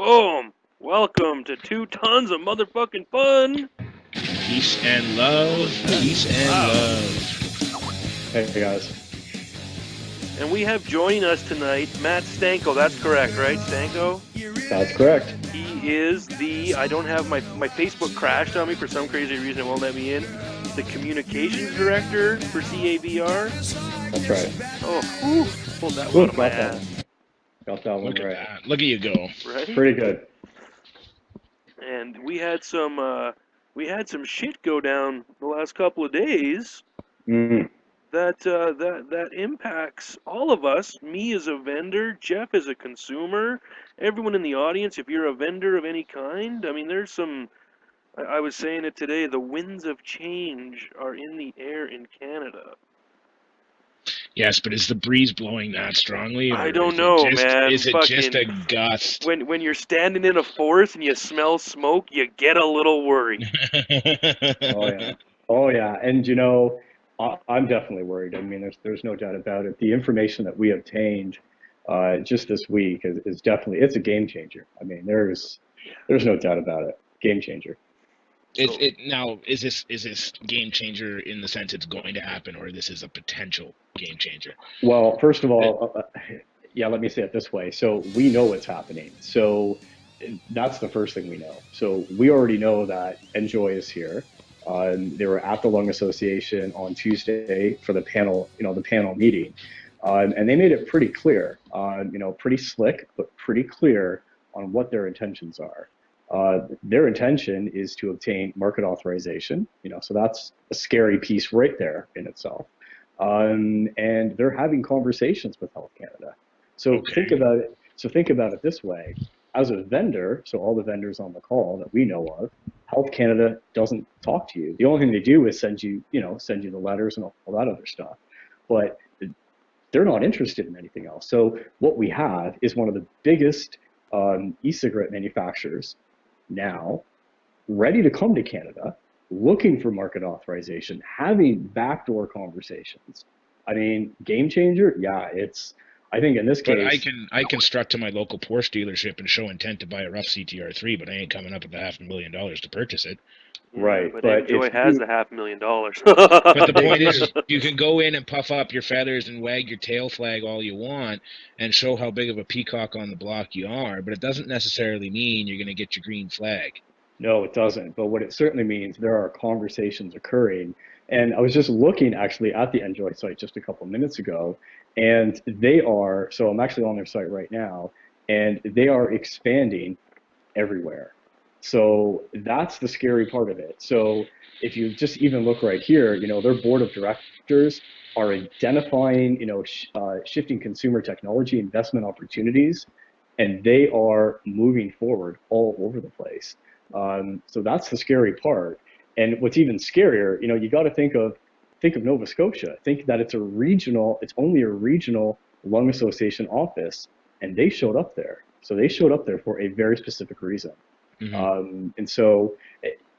Boom! Welcome to 2 tons of motherfucking fun. Peace and love. Peace and love. Hey guys. And we have joining us tonight Matt Stanko. That's correct, right, Stanko? That's correct. He is the, I don't have my Facebook crashed on me for some crazy reason, it won't let me in. The communications director for CAVR. That's right. Oh, pulled that one out of my ass. Got that one Look right. at that. Look at you go. Right? Pretty good. And we had some shit go down the last couple of days. That impacts all of us. Me as a vendor, Jeff as a consumer, everyone in the audience. If you're a vendor of any kind, I mean, there's some. I was saying it today. The winds of change are in the air in Canada. Yes, but is the breeze blowing that strongly? Or I don't know, man. Is it just a gust? When you're standing in a forest and you smell smoke, you get a little worried. Oh yeah. And you know, I'm definitely worried. I mean, there's no doubt about it. The information that we obtained just this week is definitely, it's a game changer. I mean, there's no doubt about it. Game changer. Is this game changer in the sense it's going to happen, or this is a potential game changer? Well, first of all, yeah, let me say it this way. So we know what's happening. So that's the first thing we know. So we already know that NJoy is here. They were at the Lung Association on Tuesday for the panel, the panel meeting, and they made it pretty clear, pretty slick, but pretty clear on what their intentions are. Their intention is to obtain market authorization, so that's a scary piece right there in itself. And they're having conversations with Health Canada. So think about it. So think about it this way: as a vendor, so all the vendors on the call that we know of, Health Canada doesn't talk to you. The only thing they do is send you the letters and all that other stuff. But they're not interested in anything else. So what we have is one of the biggest e-cigarette manufacturers now ready to come to Canada, looking for market authorization, having backdoor conversations. I mean, game changer? Yeah, I think in this case... But I can strut to my local Porsche dealership and show intent to buy a rough CTR3, but I ain't coming up with $500,000 to purchase it. Right, but NJoy has the $500,000. But the point is, you can go in and puff up your feathers and wag your tail flag all you want and show how big of a peacock on the block you are, but it doesn't necessarily mean you're going to get your green flag. No, it doesn't. But what it certainly means, there are conversations occurring. And I was just looking actually at the NJoy site just a couple minutes ago, and so I'm actually on their site right now, and they are expanding everywhere. So that's the scary part of it. So if you just even look right here, their board of directors are identifying, shifting consumer technology investment opportunities, and they are moving forward all over the place. So that's the scary part. And what's even scarier, you got to think of Nova Scotia. Think that it's only a regional lung association office, and they showed up there. So they showed up there for a very specific reason. Mm-hmm. And so,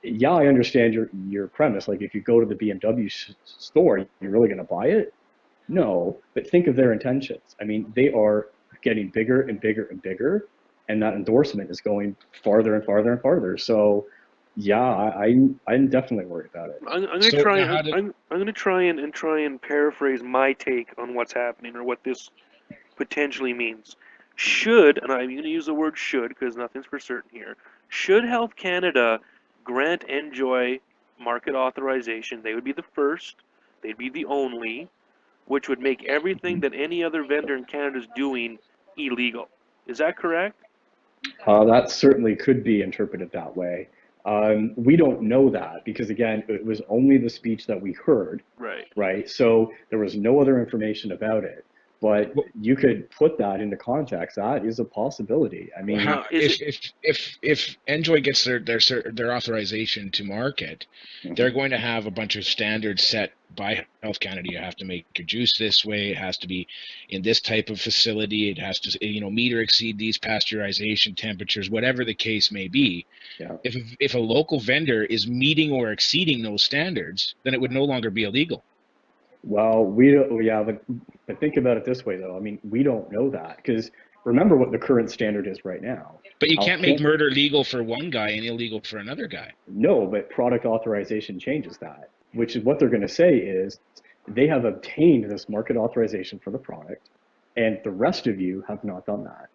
yeah, I understand your premise. Like, if you go to the BMW store, you're really going to buy it? No, but think of their intentions. I mean, they are getting bigger and bigger and bigger, and that endorsement is going farther and farther and farther. So, yeah, I'm definitely worried about it. I'm going to try and paraphrase my take on what's happening or what this potentially means. Should, and I'm going to use the word should because nothing's for certain here, should Health Canada grant NJoy market authorization, they would be the first, they'd be the only, which would make everything that any other vendor in Canada is doing illegal. Is that correct? That certainly could be interpreted that way. We don't know that because, again, it was only the speech that we heard. Right. So there was no other information about it. But you could put that into context. That is a possibility. I mean, if NJoy gets their authorization to market, they're going to have a bunch of standards set by Health Canada. You have to make your juice this way. It has to be in this type of facility. It has to, meet or exceed these pasteurization temperatures, whatever the case may be. Yeah. If a local vendor is meeting or exceeding those standards, then it would no longer be illegal. Well, but think about it this way, though. I mean, we don't know that because Remember what the current standard is right now. But you can't make murder legal for one guy and illegal for another guy. No, but product authorization changes that, which is what they're going to say is they have obtained this market authorization for the product, and the rest of you have not done that.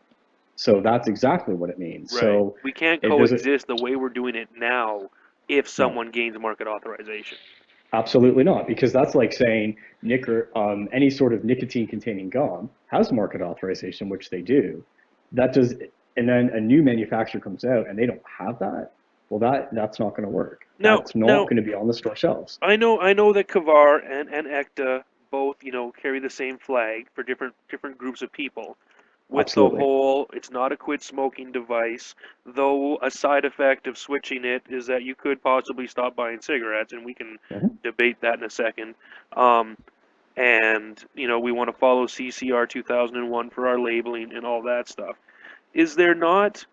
So that's exactly what it means. Right. So we can't coexist the way we're doing it now if someone gains market authorization. Absolutely not, because that's like saying any sort of nicotine-containing gum has market authorization, which they do. That does, and then a new manufacturer comes out and they don't have that. Well, that's not going to work. That's not going to be on the store shelves. I know that Kavar and ECTA both, carry the same flag for different groups of people. With Absolutely. The whole, it's not a quit smoking device, though a side effect of switching it is that you could possibly stop buying cigarettes, and we can debate that in a second. And, we want to follow CCR 2001 for our labeling and all that stuff. Is there not,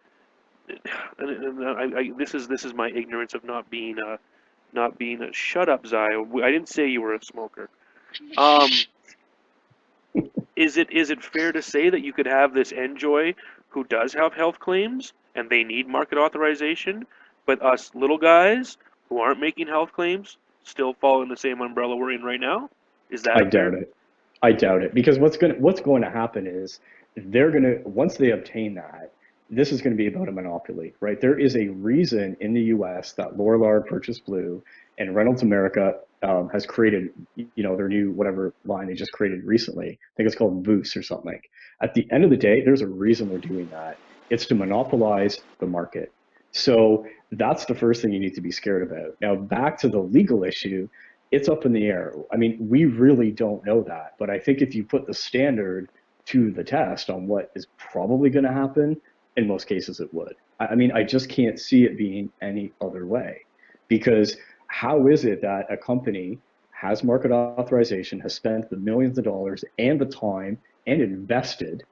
this is my ignorance of not being a, shut up, Zio. I didn't say you were a smoker. Is it fair to say that you could have this NJoy who does have health claims and they need market authorization, but us little guys who aren't making health claims still fall in the same umbrella we're in right now? Is that I doubt it, because what's going to happen is once they obtain that, this is going to be about a monopoly, right? There is a reason in the U.S. that Lorillard purchased Blue, and Reynolds America has created, their new whatever line they just created recently. I think it's called Voos or something. At the end of the day, there's a reason they're doing that. It's to monopolize the market. So that's the first thing you need to be scared about. Now, back to the legal issue, it's up in the air. I mean, we really don't know that. But I think if you put the standard to the test on what is probably going to happen, in most cases it would. I mean, I just can't see it being any other way, because how is it that a company has market authorization, has spent the millions of dollars and the time and invested,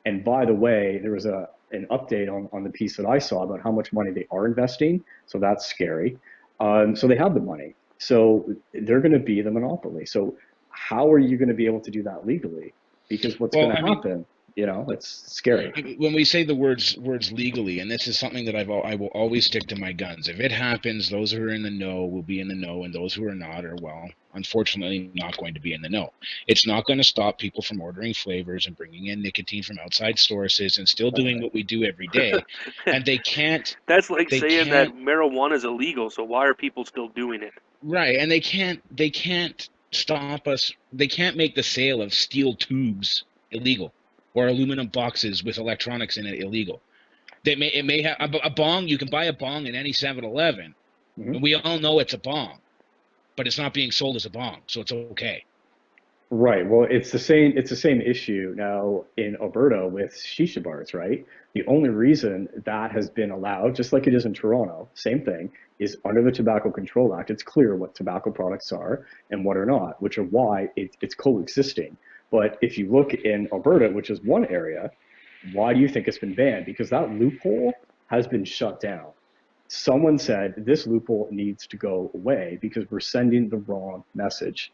and by the way, there was an update on the piece that I saw about how much money they are investing, so that's scary. So they have the money, so they're going to be the monopoly. So how are you going to be able to do that legally? Because what's going to happen? It's scary. When we say the words legally, and this is something that I will always stick to my guns. If it happens, those who are in the know will be in the know, and those who are not are, well, unfortunately not going to be in the know. It's not going to stop people from ordering flavors and bringing in nicotine from outside sources and still doing what we do every day. And they can't. That's like saying that marijuana is illegal, so why are people still doing it? Right, and they can't stop us. They can't make the sale of steel tubes illegal, or aluminum boxes with electronics in it illegal. It may have a bong. You can buy a bong in any 7-Eleven, and we all know it's a bong, but it's not being sold as a bong, so it's okay. Right. Well, it's the same issue now in Alberta with shisha bars, right? The only reason that has been allowed, just like it is in Toronto, same thing, is under the Tobacco Control Act. It's clear what tobacco products are and what are not, which are why it's coexisting. But if you look in Alberta, which is one area, why do you think it's been banned? Because that loophole has been shut down. Someone said this loophole needs to go away because we're sending the wrong message,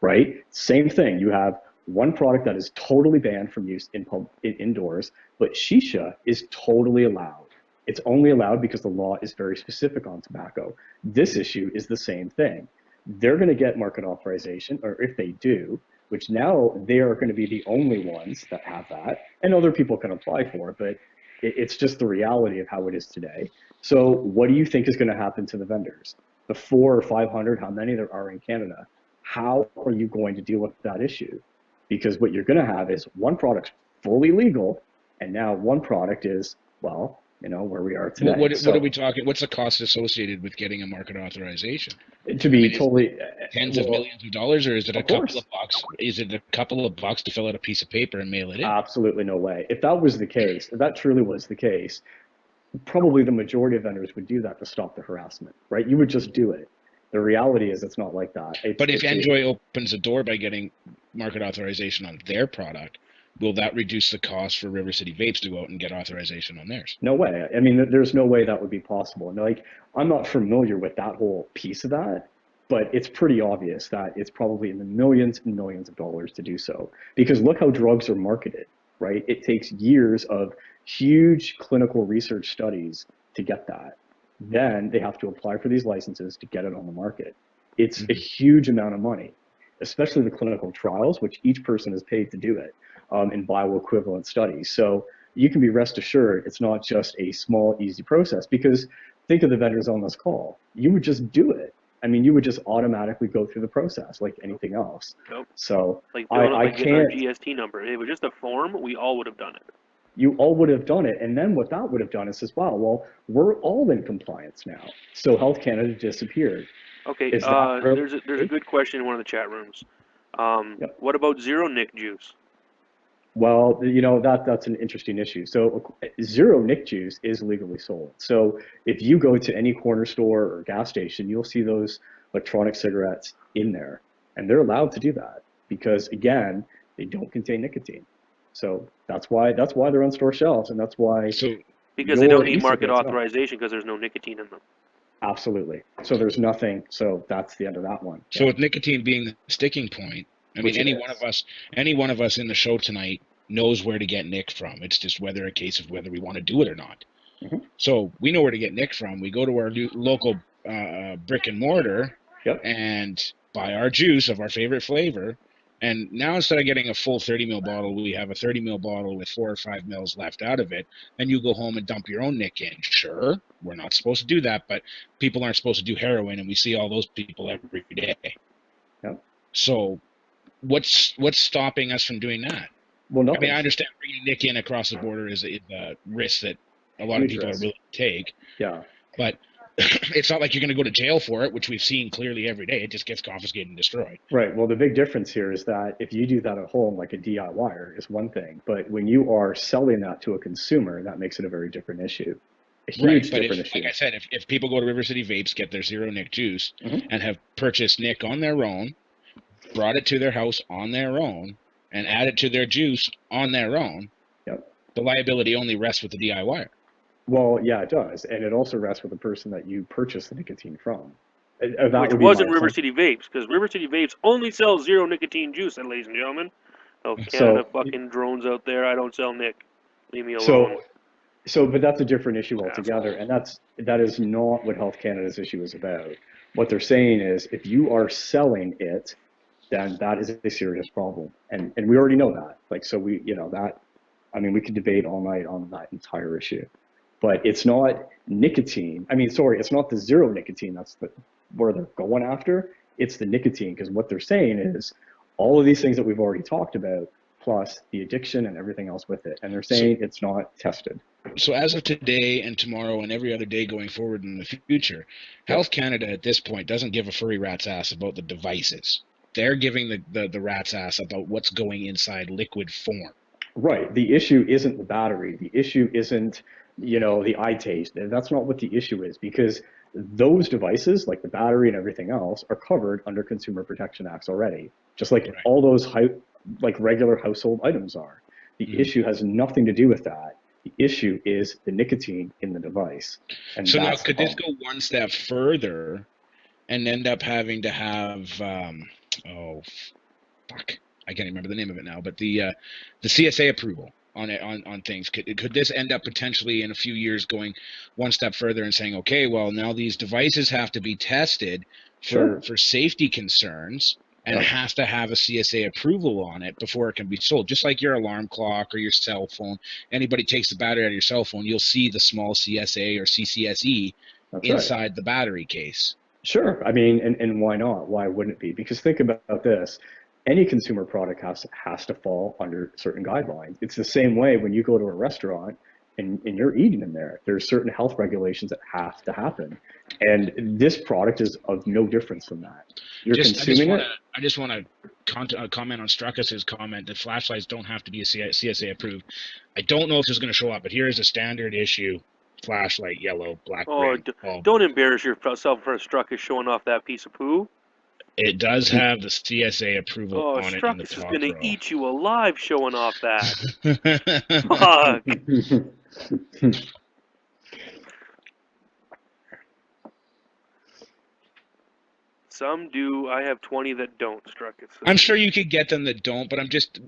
right? Same thing. You have one product that is totally banned from use indoors, but shisha is totally allowed. It's only allowed because the law is very specific on tobacco. This issue is the same thing. They're going to get market authorization, or if they do, which now they are going to be the only ones that have that, and other people can apply for it, but it's just the reality of how it is today. So what do you think is going to happen to the vendors? The 400 or 500, how many there are in Canada, how are you going to deal with that issue? Because what you're going to have is one product fully legal, and now one product is, well, where we are today. What are we talking? What's the cost associated with getting a market authorization? To be totally tens of millions of dollars, or is it a couple of bucks? Is it a couple of bucks to fill out a piece of paper and mail it in? Absolutely no way. If that was the case, if that truly was the case, probably the majority of vendors would do that to stop the harassment, right? You would just do it. The reality is it's not like that. But if NJoy opens the door by getting market authorization on their product, will that reduce the cost for River City Vapes to go out and get authorization on theirs? No way. I mean, there's no way that would be possible. Like, I'm not familiar with that whole piece of that, but it's pretty obvious that it's probably in the millions and millions of dollars to do so. Because look how drugs are marketed. right? It takes years of huge clinical research studies to get that. Then they have to apply for these licenses to get it on the market. It's a huge amount of money, especially the clinical trials, which each person is paid to do it in bioequivalent studies. So you can be rest assured it's not just a small, easy process, because think of the vendors on this call. You would just do it. I mean, you would just automatically go through the process like anything else. Nope. So like I getting our can't. GST number. If it was just a form, we all would have done it. You all would have done it. And then what that would have done is says, wow, well, we're all in compliance now. So Health Canada disappeared. Okay, Is that there's a good question in one of the chat rooms. Yep. What about zero nic juice? Well, you know, that's an interesting issue. So zero nic juice is legally sold. So if you go to any corner store or gas station, you'll see those electronic cigarettes in there. And they're allowed to do that because, again, they don't contain nicotine. So that's why they're on store shelves, and that's why. So because they don't need e-cigarettes market not. authorization because there's no nicotine in them. Absolutely. So there's nothing. So that's the end of that one. So with nicotine being the sticking point, I mean, any one of us in the show tonight knows where to get nic from. It's just a case of whether we want to do it or not. So we know where to get nic from. We go to our local brick and mortar and buy our juice of our favorite flavor. And now instead of getting a full 30 ml bottle, we have a 30 ml bottle with 4 or 5 mils left out of it. And you go home and dump your own nic in. Sure, we're not supposed to do that, but people aren't supposed to do heroin, and we see all those people every day. Yep. So what's stopping us from doing that? Well, nothing. I mean, I understand bringing nic in across the border is a risk that a lot of people are willing to take. Yeah. But it's not like you're going to go to jail for it, which we've seen clearly every day. It just gets confiscated and destroyed. Right. Well, the big difference here is that if you do that at home, like a DIYer, is one thing. But when you are selling that to a consumer, that makes it a very different issue. A huge different issue. Like I said, if people go to River City Vapes, get their zero nic juice, and have purchased nic on their own, brought it to their house on their own, and add it to their juice on their own, the liability only rests with the DIYer. Well, yeah, it does. And it also rests with the person that you purchased the nicotine from. Which wasn't River City Vapes, because River City Vapes only sells zero nicotine juice, ladies and gentlemen. Oh, Canada fucking drones out there. I don't sell nic. Leave me alone. But that's a different issue altogether. And that is not what Health Canada's issue is about. What they're saying is if you are selling it, then that is a serious problem. And we already know that. Like, so we, you know, that, I mean, we could debate all night on that entire issue. But it's not nicotine. I mean, sorry, it's not the zero nicotine. That's where they're going after. It's the nicotine, because what they're saying is all of these things that we've already talked about, plus the addiction and everything else with it. And they're saying it's not tested. So as of today and tomorrow and every other day going forward in the future, Health Canada at this point doesn't give a furry rat's ass about the devices. They're giving the rat's ass about what's going inside liquid form. Right. The issue isn't the battery. The issue isn't, you know, the eye taste. That's not what the issue is, because those devices, like the battery and everything else, are covered under Consumer Protection Acts already, just like all those like regular household items are. The issue has nothing to do with that. The issue is the nicotine in the device. And so now, could this go one step further and end up having to have, I can't remember the name of it now, but the CSA approval on things. Could this end up potentially in a few years going one step further and saying, okay, well, now these devices have to be tested for safety concerns and has to have a CSA approval on it before it can be sold? Just like your alarm clock or your cell phone. Anybody takes the battery out of your cell phone, you'll see the small CSA or CCSE inside the battery case. Sure. I mean, and why not? Why wouldn't it be? Because think about this. Any consumer product has to fall under certain guidelines. It's the same way when you go to a restaurant and you're eating in there. There's certain health regulations that have to happen. And this product is of no difference from that. You're consuming it. I just want to comment on Struckus's comment that flashlights don't have to be CSA approved. I don't know if this is going to show up, but here is a standard issue flashlight, yellow, black, green. Don't embarrass yourself for Struckus showing off that piece of poo. It does have the CSA approval on it. Struckus is going to eat you alive showing off that. Fuck. Some do. I have 20 that don't, Struck. I'm sure you could get them that don't, but I'm just,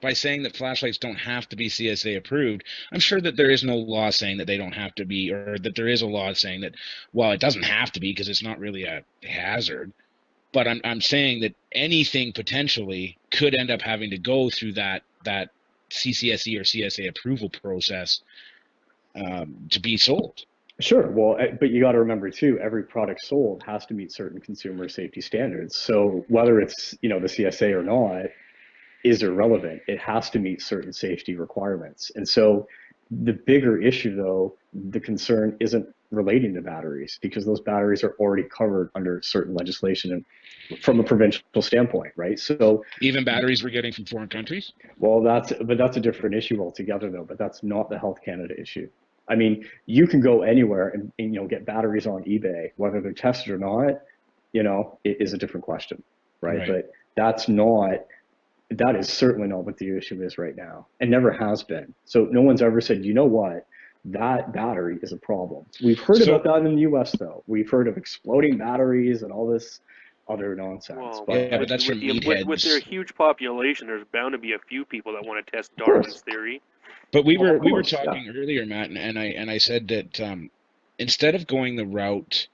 by saying that flashlights don't have to be CSA approved, I'm sure that there is no law saying that they don't have to be, or that there is a law saying that, well, it doesn't have to be because it's not really a hazard. But I'm saying that anything potentially could end up having to go through that CCSE or CSA approval process to be sold. Sure. Well, but you got to remember too, every product sold has to meet certain consumer safety standards. So whether it's, the CSA or not is irrelevant. It has to meet certain safety requirements. And so the bigger issue though, the concern isn't relating to batteries because those batteries are already covered under certain legislation and from a provincial standpoint, right? So even batteries we're getting from foreign countries? Well, that's a different issue altogether though, but that's not the Health Canada issue. I mean, you can go anywhere and get batteries on eBay, whether they're tested or not, it is a different question, right? But that is certainly not what the issue is right now, and never has been. So no one's ever said, you know what, that battery is a problem. We've heard about that in the U.S. though. We've heard of exploding batteries and all this other nonsense. Well, but that's from with their huge population, there's bound to be a few people that want to test Darwin's theory. But we were talking earlier, Matt, and I said that instead of going the route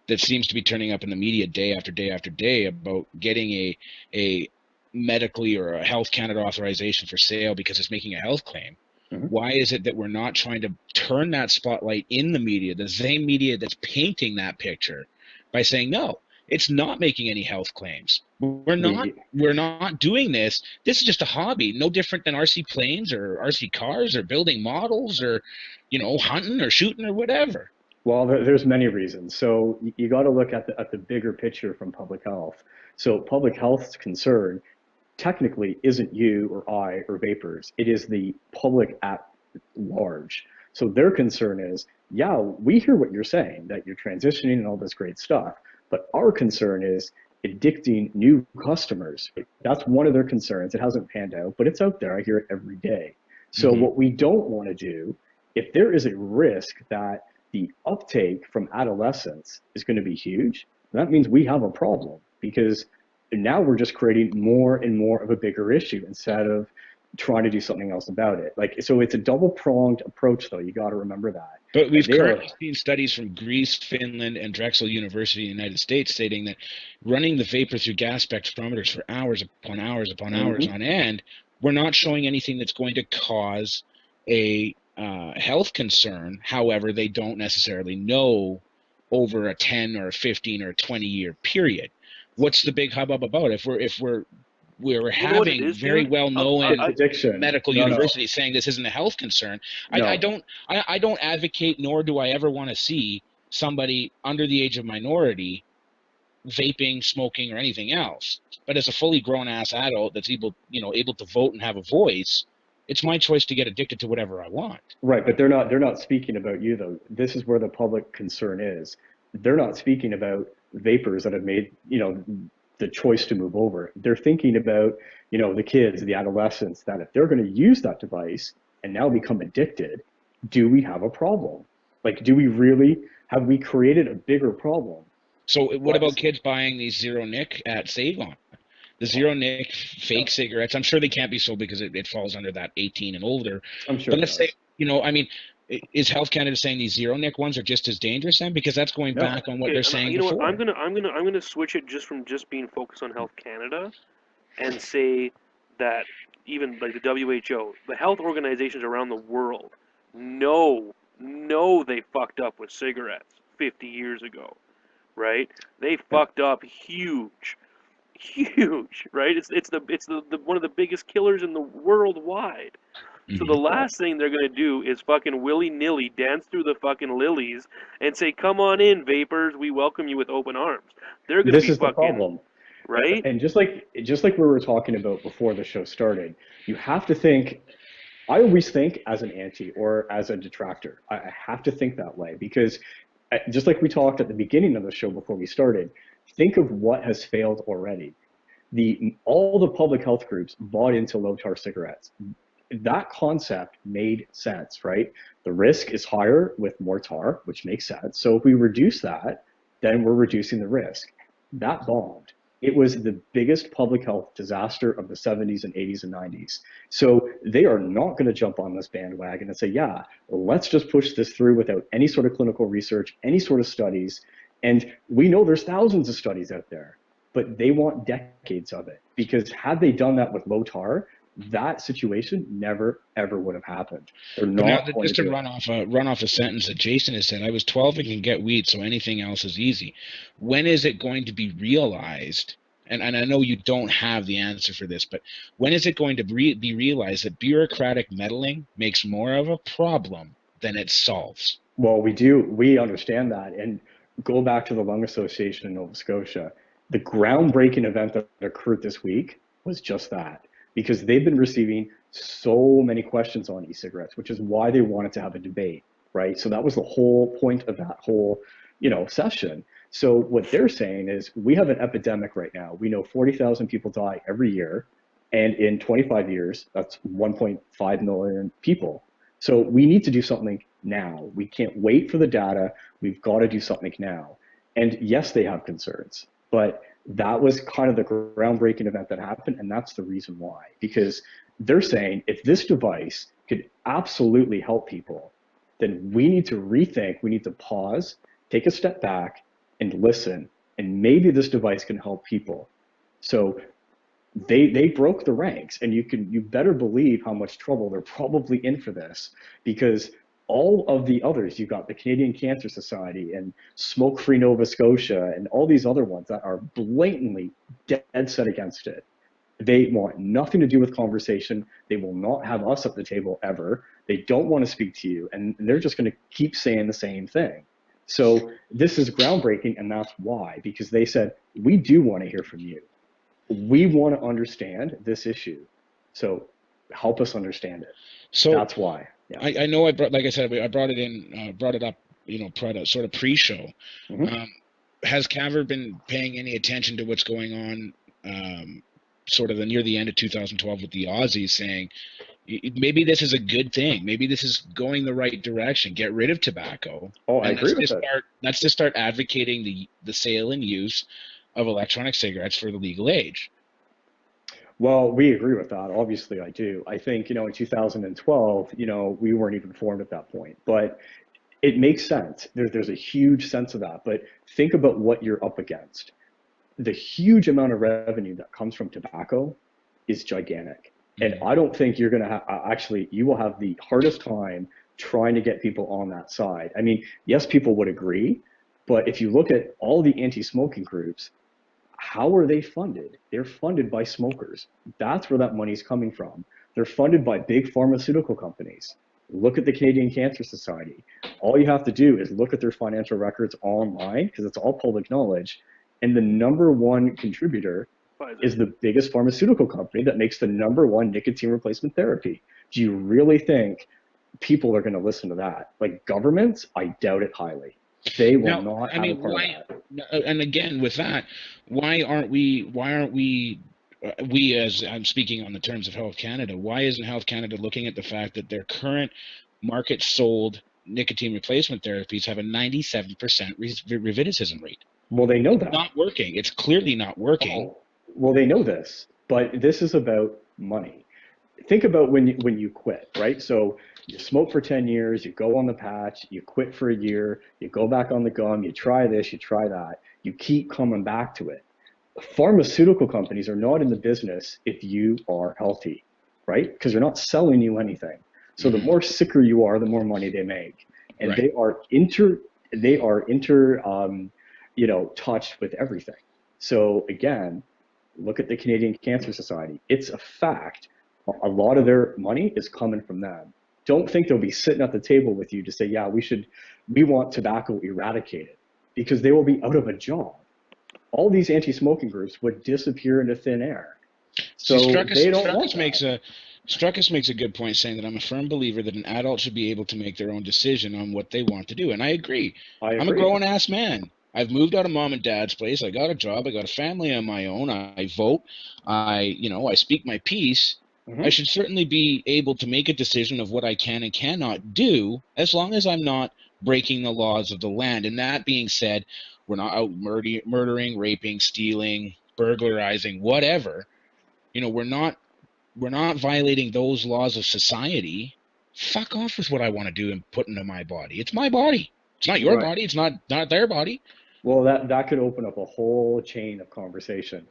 that seems to be turning up in the media day after day after day about getting a medically or a Health Canada authorization for sale because it's making a health claim, why is it that we're not trying to turn that spotlight in the media, the same media that's painting that picture, by saying no, it's not making any health claims. We're not doing this. This is just a hobby, no different than RC planes or RC cars or building models or, hunting or shooting or whatever. Well, there's many reasons. So you got to look at the bigger picture from public health. So public health's concern technically isn't you or I or vapors. It is the public at large. So their concern is, yeah, we hear what you're saying, that you're transitioning and all this great stuff. But our concern is addicting new customers. That's one of their concerns. It hasn't panned out, but it's out there. I hear it every day. So what we don't want to do, if there is a risk that the uptake from adolescents is going to be huge, that means we have a problem because now we're just creating more and more of a bigger issue instead of trying to do something else about it. So it's a double-pronged approach, though. You got to remember that. But we've currently seen studies from Greece, Finland, and Drexel University in the United States stating that running the vapor through gas spectrometers for hours upon hours upon hours on end, we're not showing anything that's going to cause a health concern. However, they don't necessarily know over a 10 or a 15 or a 20-year period. What's the big hubbub about? If we're having very well-known medical universities saying this isn't a health concern. I don't advocate, nor do I ever want to see somebody under the age of minority vaping, smoking, or anything else. But as a fully grown-ass adult that's able to vote and have a voice, it's my choice to get addicted to whatever I want. Right, but they're not speaking about you though. This is where the public concern is. They're not speaking about vapors that have made the choice to move over. They're thinking about, the kids, the adolescents, that if they're going to use that device and now become addicted, do we have a problem? Have we created a bigger problem? So what about kids buying these zero nic at Save-On? The zero nic fake cigarettes, I'm sure they can't be sold because it falls under that 18 and older. I'm sure. But let's say, is Health Canada saying these zero nic ones are just as dangerous then? Because that's going back on what they're saying before. What? I'm gonna switch it from being focused on Health Canada, and say that even like the WHO, the health organizations around the world, know they fucked up with cigarettes 50 years ago, right? They fucked up huge, right? It's the one of the biggest killers in the worldwide. So the last thing they're going to do is fucking willy-nilly dance through the fucking lilies and say, come on in, vapors, we welcome you with open arms. They're going to be fucking... This is the problem. Right? And just like we were talking about before the show started, you have to think... I always think as an anti or as a detractor. I have to think that way because just like we talked at the beginning of the show before we started, think of what has failed already. All the public health groups bought into low-tar cigarettes. That concept made sense, right? The risk is higher with more tar, which makes sense. So if we reduce that, then we're reducing the risk. that bombed. It was the biggest public health disaster of the 70s and 80s and 90s. So they are not going to jump on this bandwagon and say, yeah, let's just push this through without any sort of clinical research, any sort of studies. And we know there's thousands of studies out there, but they want decades of it, because had they done that with low tar, that situation never ever would have happened. They're But not now, going just to to. run off a sentence that Jason has said, I was 12 and can get weed, so anything else is easy. When is it going to be realized? And I know you don't have the answer for this, but when is it going to be realized that bureaucratic meddling makes more of a problem than it solves? Well, we understand that. And go back to the Lung Association in Nova Scotia. The groundbreaking event that occurred this week was just that, because they've been receiving so many questions on e-cigarettes, which is why they wanted to have a debate, right? So that was the whole point of that whole, session. So what they're saying is, we have an epidemic right now. We know 40,000 people die every year, and in 25 years, that's 1.5 million people. So we need to do something now. We can't wait for the data. We've got to do something now. And yes, they have concerns, but that was kind of the groundbreaking event that happened, and that's the reason why. Because they're saying, if this device could absolutely help people, then we need to rethink, we need to pause, take a step back, and listen, and maybe this device can help people. So they broke the ranks, and you better believe how much trouble they're probably in for this, because all of the others, you've got the Canadian Cancer Society and Smoke Free Nova Scotia and all these other ones that are blatantly dead set against it. They want nothing to do with conversation. They will not have us at the table ever. They don't want to speak to you, and they're just going to keep saying the same thing. So this is groundbreaking, and that's why, because they said, we do want to hear from you. We want to understand this issue. So help us understand it. So that's why. Yeah. I know like I said, I brought it up, sort of pre-show. Mm-hmm. Has Caver been paying any attention to what's going on, sort of near the end of 2012 with the Aussies saying, maybe this is a good thing. Maybe this is going the right direction. Get rid of tobacco. Oh, I agree with that. Let's just start advocating the sale and use of electronic cigarettes for the legal age. Well, we agree with that. Obviously, I do. I think, in 2012, we weren't even formed at that point. But it makes sense. There's a huge sense of that. But think about what you're up against. The huge amount of revenue that comes from tobacco is gigantic. And I don't think you're going to have, you will have the hardest time trying to get people on that side. I mean, yes, people would agree. But if you look at all the anti-smoking groups, how are they funded? They're funded by smokers. That's where that money's coming from. They're funded by big pharmaceutical companies. Look at the Canadian Cancer Society. All you have to do is look at their financial records online, because it's all public knowledge. And the number one contributor is the biggest pharmaceutical company that makes the number one nicotine replacement therapy. Do you really think people are going to listen to that? Like governments, I doubt it highly. They will not have a part of that. And again, with that, why aren't we, as I'm speaking on the terms of Health Canada, why isn't Health Canada looking at the fact that their current market sold nicotine replacement therapies have a 97% recidivism rate? Well, they know that. It's not working. It's clearly not working. Oh, well, they know this, but this is about money. Think about when you quit, right? So you smoke for 10 years, you go on the patch, you quit for a year, you go back on the gum, you try this, you try that, you keep coming back to it. Pharmaceutical companies are not in the business if you are healthy, right? Because they're not selling you anything. So the more sicker you are, the more money they make, and right. they are touched with everything. So again, look at the Canadian Cancer Society. It's a fact. A lot of their money is coming from them. Don't think they'll be sitting at the table with you to say, yeah, we want tobacco eradicated, because they will be out of a job. All these anti-smoking groups would disappear into thin air. So they don't want that. Struckus makes a good point, saying that I'm a firm believer that an adult should be able to make their own decision on what they want to do. And I agree. I'm a grown-ass man. I've moved out of mom and dad's place. I got a job. I got a family on my own. I vote. I speak my piece. Mm-hmm. I should certainly be able to make a decision of what I can and cannot do, as long as I'm not breaking the laws of the land. And that being said, We're not out murdering, raping, stealing, burglarizing, whatever. You know, we're not violating those laws of society. Fuck off with what I want to do and put into my body. It's my body. It's not your body. It's not their body. Well, that could open up a whole chain of conversation.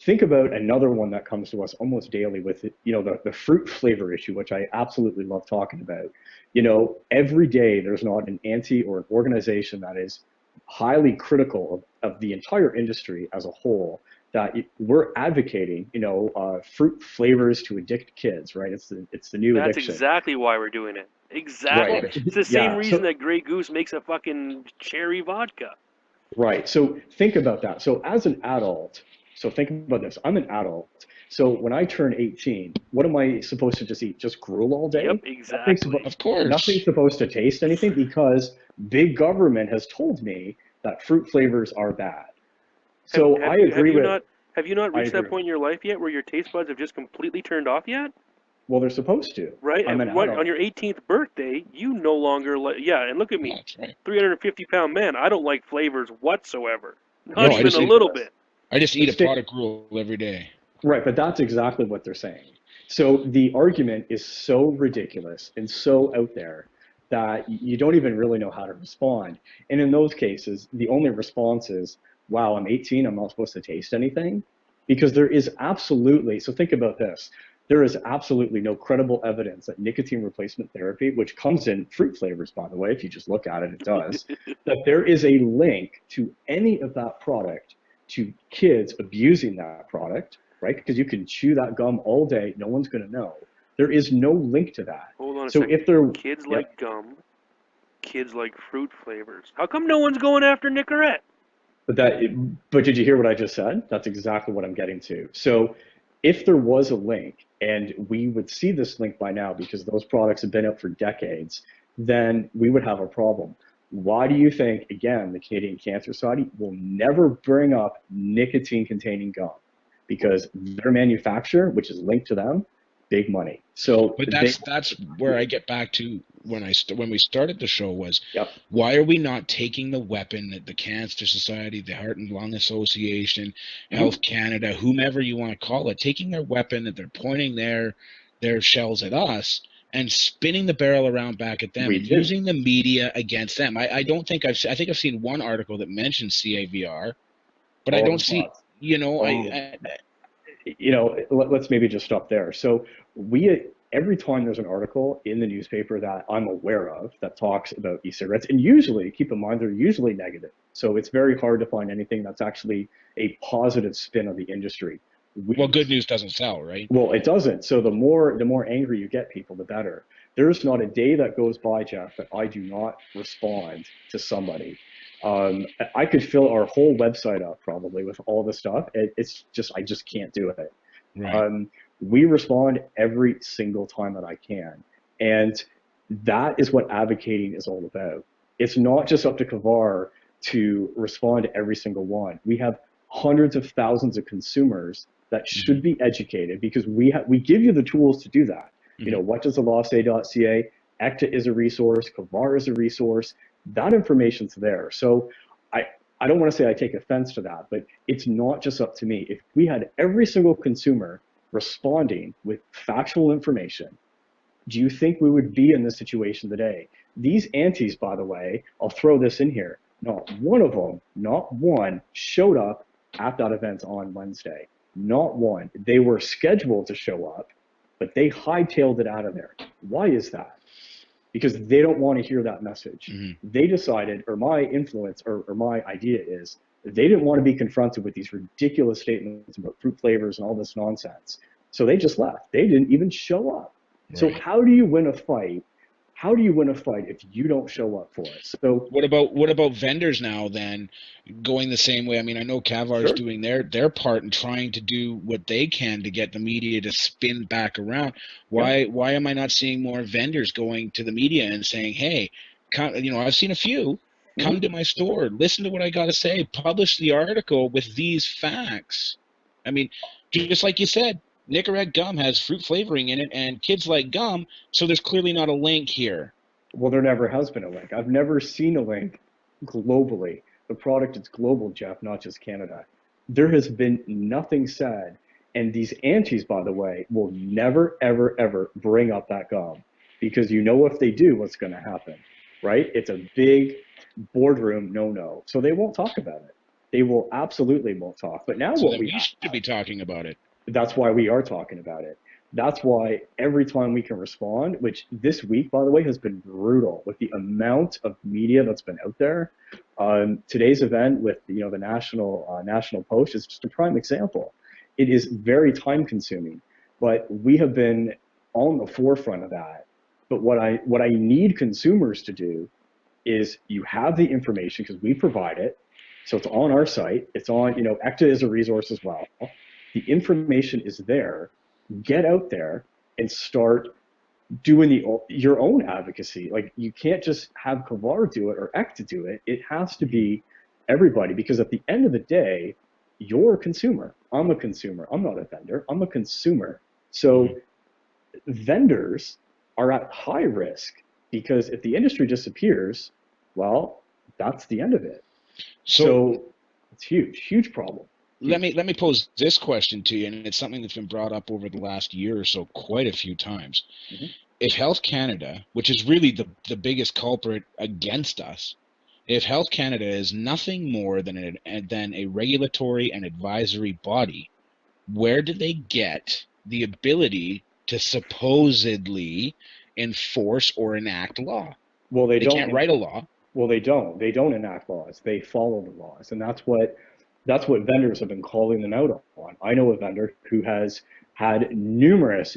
Think about another one that comes to us almost daily with, you know, the fruit flavor issue, which I absolutely love talking about. You know, every day there's not an anti or an organization that is highly critical of the entire industry as a whole that we're advocating, you know, fruit flavors to addict kids, right? It's the new addiction. That's exactly why we're doing it. Exactly. Right. It's the same reason that Grey Goose makes a fucking cherry vodka. Right. So think about that. So as an adult, so think about this. I'm an adult. So when I turn 18, what am I supposed to just eat? Just gruel all day? Yep, exactly. Of course. Nothing's supposed to taste anything because big government has told me that fruit flavors are bad. So I agree with. Have you not reached that point in your life yet where your taste buds have just completely turned off yet? Well, they're supposed to. Right? And on your 18th birthday, you no longer and look at me, That's right. 350-pound man. I don't like flavors whatsoever. Not even a little bit. I just eat a pot of gruel every day. Right, but that's exactly what they're saying. So the argument is so ridiculous and so out there that you don't even really know how to respond. And in those cases, the only response is, wow, I'm 18, I'm not supposed to taste anything? Because there is absolutely, so think about this, there is absolutely no credible evidence that nicotine replacement therapy, which comes in fruit flavors, by the way, if you just look at it, it does, that there is a link to any of that product to kids abusing that product, right? Because you can chew that gum all day, no one's going to know. There is no link to that. Hold on a so second. If there, kids like gum, kids like fruit flavors. How come no one's going after Nicorette? But did you hear what I just said? That's exactly what I'm getting to. So if there was a link, and we would see this link by now because those products have been out for decades, then we would have a problem. Why do you think, again, the Canadian Cancer Society will never bring up nicotine-containing gum? Because their manufacturer, which is linked to them, big money. So, but that's where I get back to when we started the show was, why are we not taking the weapon that the Cancer Society, the Heart and Lung Association, Health Canada, whomever you want to call it, taking their weapon that they're pointing their shells at us and spinning the barrel around back at them and using the media against them? I think I've seen one article that mentions CAVR, but I don't see, you know, let's maybe just stop there. So every time there's an article in the newspaper that I'm aware of that talks about e-cigarettes, and usually, keep in mind, they're usually negative. So it's very hard to find anything that's actually a positive spin of the industry. Well, good news doesn't sell, right? Well, it doesn't. So the more angry you get people, the better. There's not a day that goes by, Jeff, that I do not respond to somebody. I could fill our whole website up probably with all the stuff. It's just, I just can't do it. Right. We respond every single time that I can. And that is what advocating is all about. It's not just up to Kavar to respond to every single one. We have hundreds of thousands of consumers that should be educated because we give you the tools to do that. You know, what does the law say.ca? ECTA is a resource, Kavar is a resource. That information's there. So I don't want to say I take offense to that, but it's not just up to me. If we had every single consumer responding with factual information, do you think we would be in this situation today? These antis, by the way, I'll throw this in here. Not one of them, not one, showed up at that event on Wednesday. Not one. They were scheduled to show up, but they hightailed it out of there. Why is that? Because they don't want to hear that message. They decided, or my influence, or my idea is, they didn't want to be confronted with these ridiculous statements about fruit flavors and all this nonsense. So they just left. They didn't even show up. Right. So how do you win a fight? How do you win a fight if you don't show up for it? So what about vendors now then going the same way? I mean, I know Kavar's doing their part and trying to do what they can to get the media to spin back around. Why am I not seeing more vendors going to the media and saying, hey, you know, I've seen a few. Come to my store, listen to what I got to say, publish the article with these facts. I mean, just like you said, Nicorette gum has fruit flavoring in it, and kids like gum, so there's clearly not a link here. Well, there never has been a link. I've never seen a link globally The product is global, Jeff, not just Canada. There has been nothing said. And these antis, by the way, will never, ever, ever bring up that gum because you know if they do, what's going to happen, right? It's a big boardroom no-no. So they won't talk about it. They will absolutely won't talk. But now what we should be talking about it. That's why we are talking about it. That's why every time we can respond, which this week, by the way, has been brutal with the amount of media that's been out there. Today's event with the National Post is just a prime example. It is very time consuming, but we have been on the forefront of that. But what I need consumers to do is you have the information because we provide it. So it's on our site. It's on, ECTA is a resource as well. The information is there. Get out there and start doing your own advocacy. Like you can't just have Kavar do it or ECTA do it. It has to be everybody because at the end of the day, you're a consumer. I'm a consumer. I'm not a vendor. I'm a consumer. So vendors are at high risk because if the industry disappears, well, that's the end of it. So it's huge problem. Let me pose this question to you, and it's something that's been brought up over the last year or so quite a few times. Mm-hmm. If Health Canada, which is really the biggest culprit against us, if Health Canada is nothing more than a regulatory and advisory body, where do they get the ability to supposedly enforce or enact law? Well, they don't can't write a law. Well, they don't. They don't enact laws. They follow the laws, and that's what vendors have been calling them out on. I know a vendor who has had numerous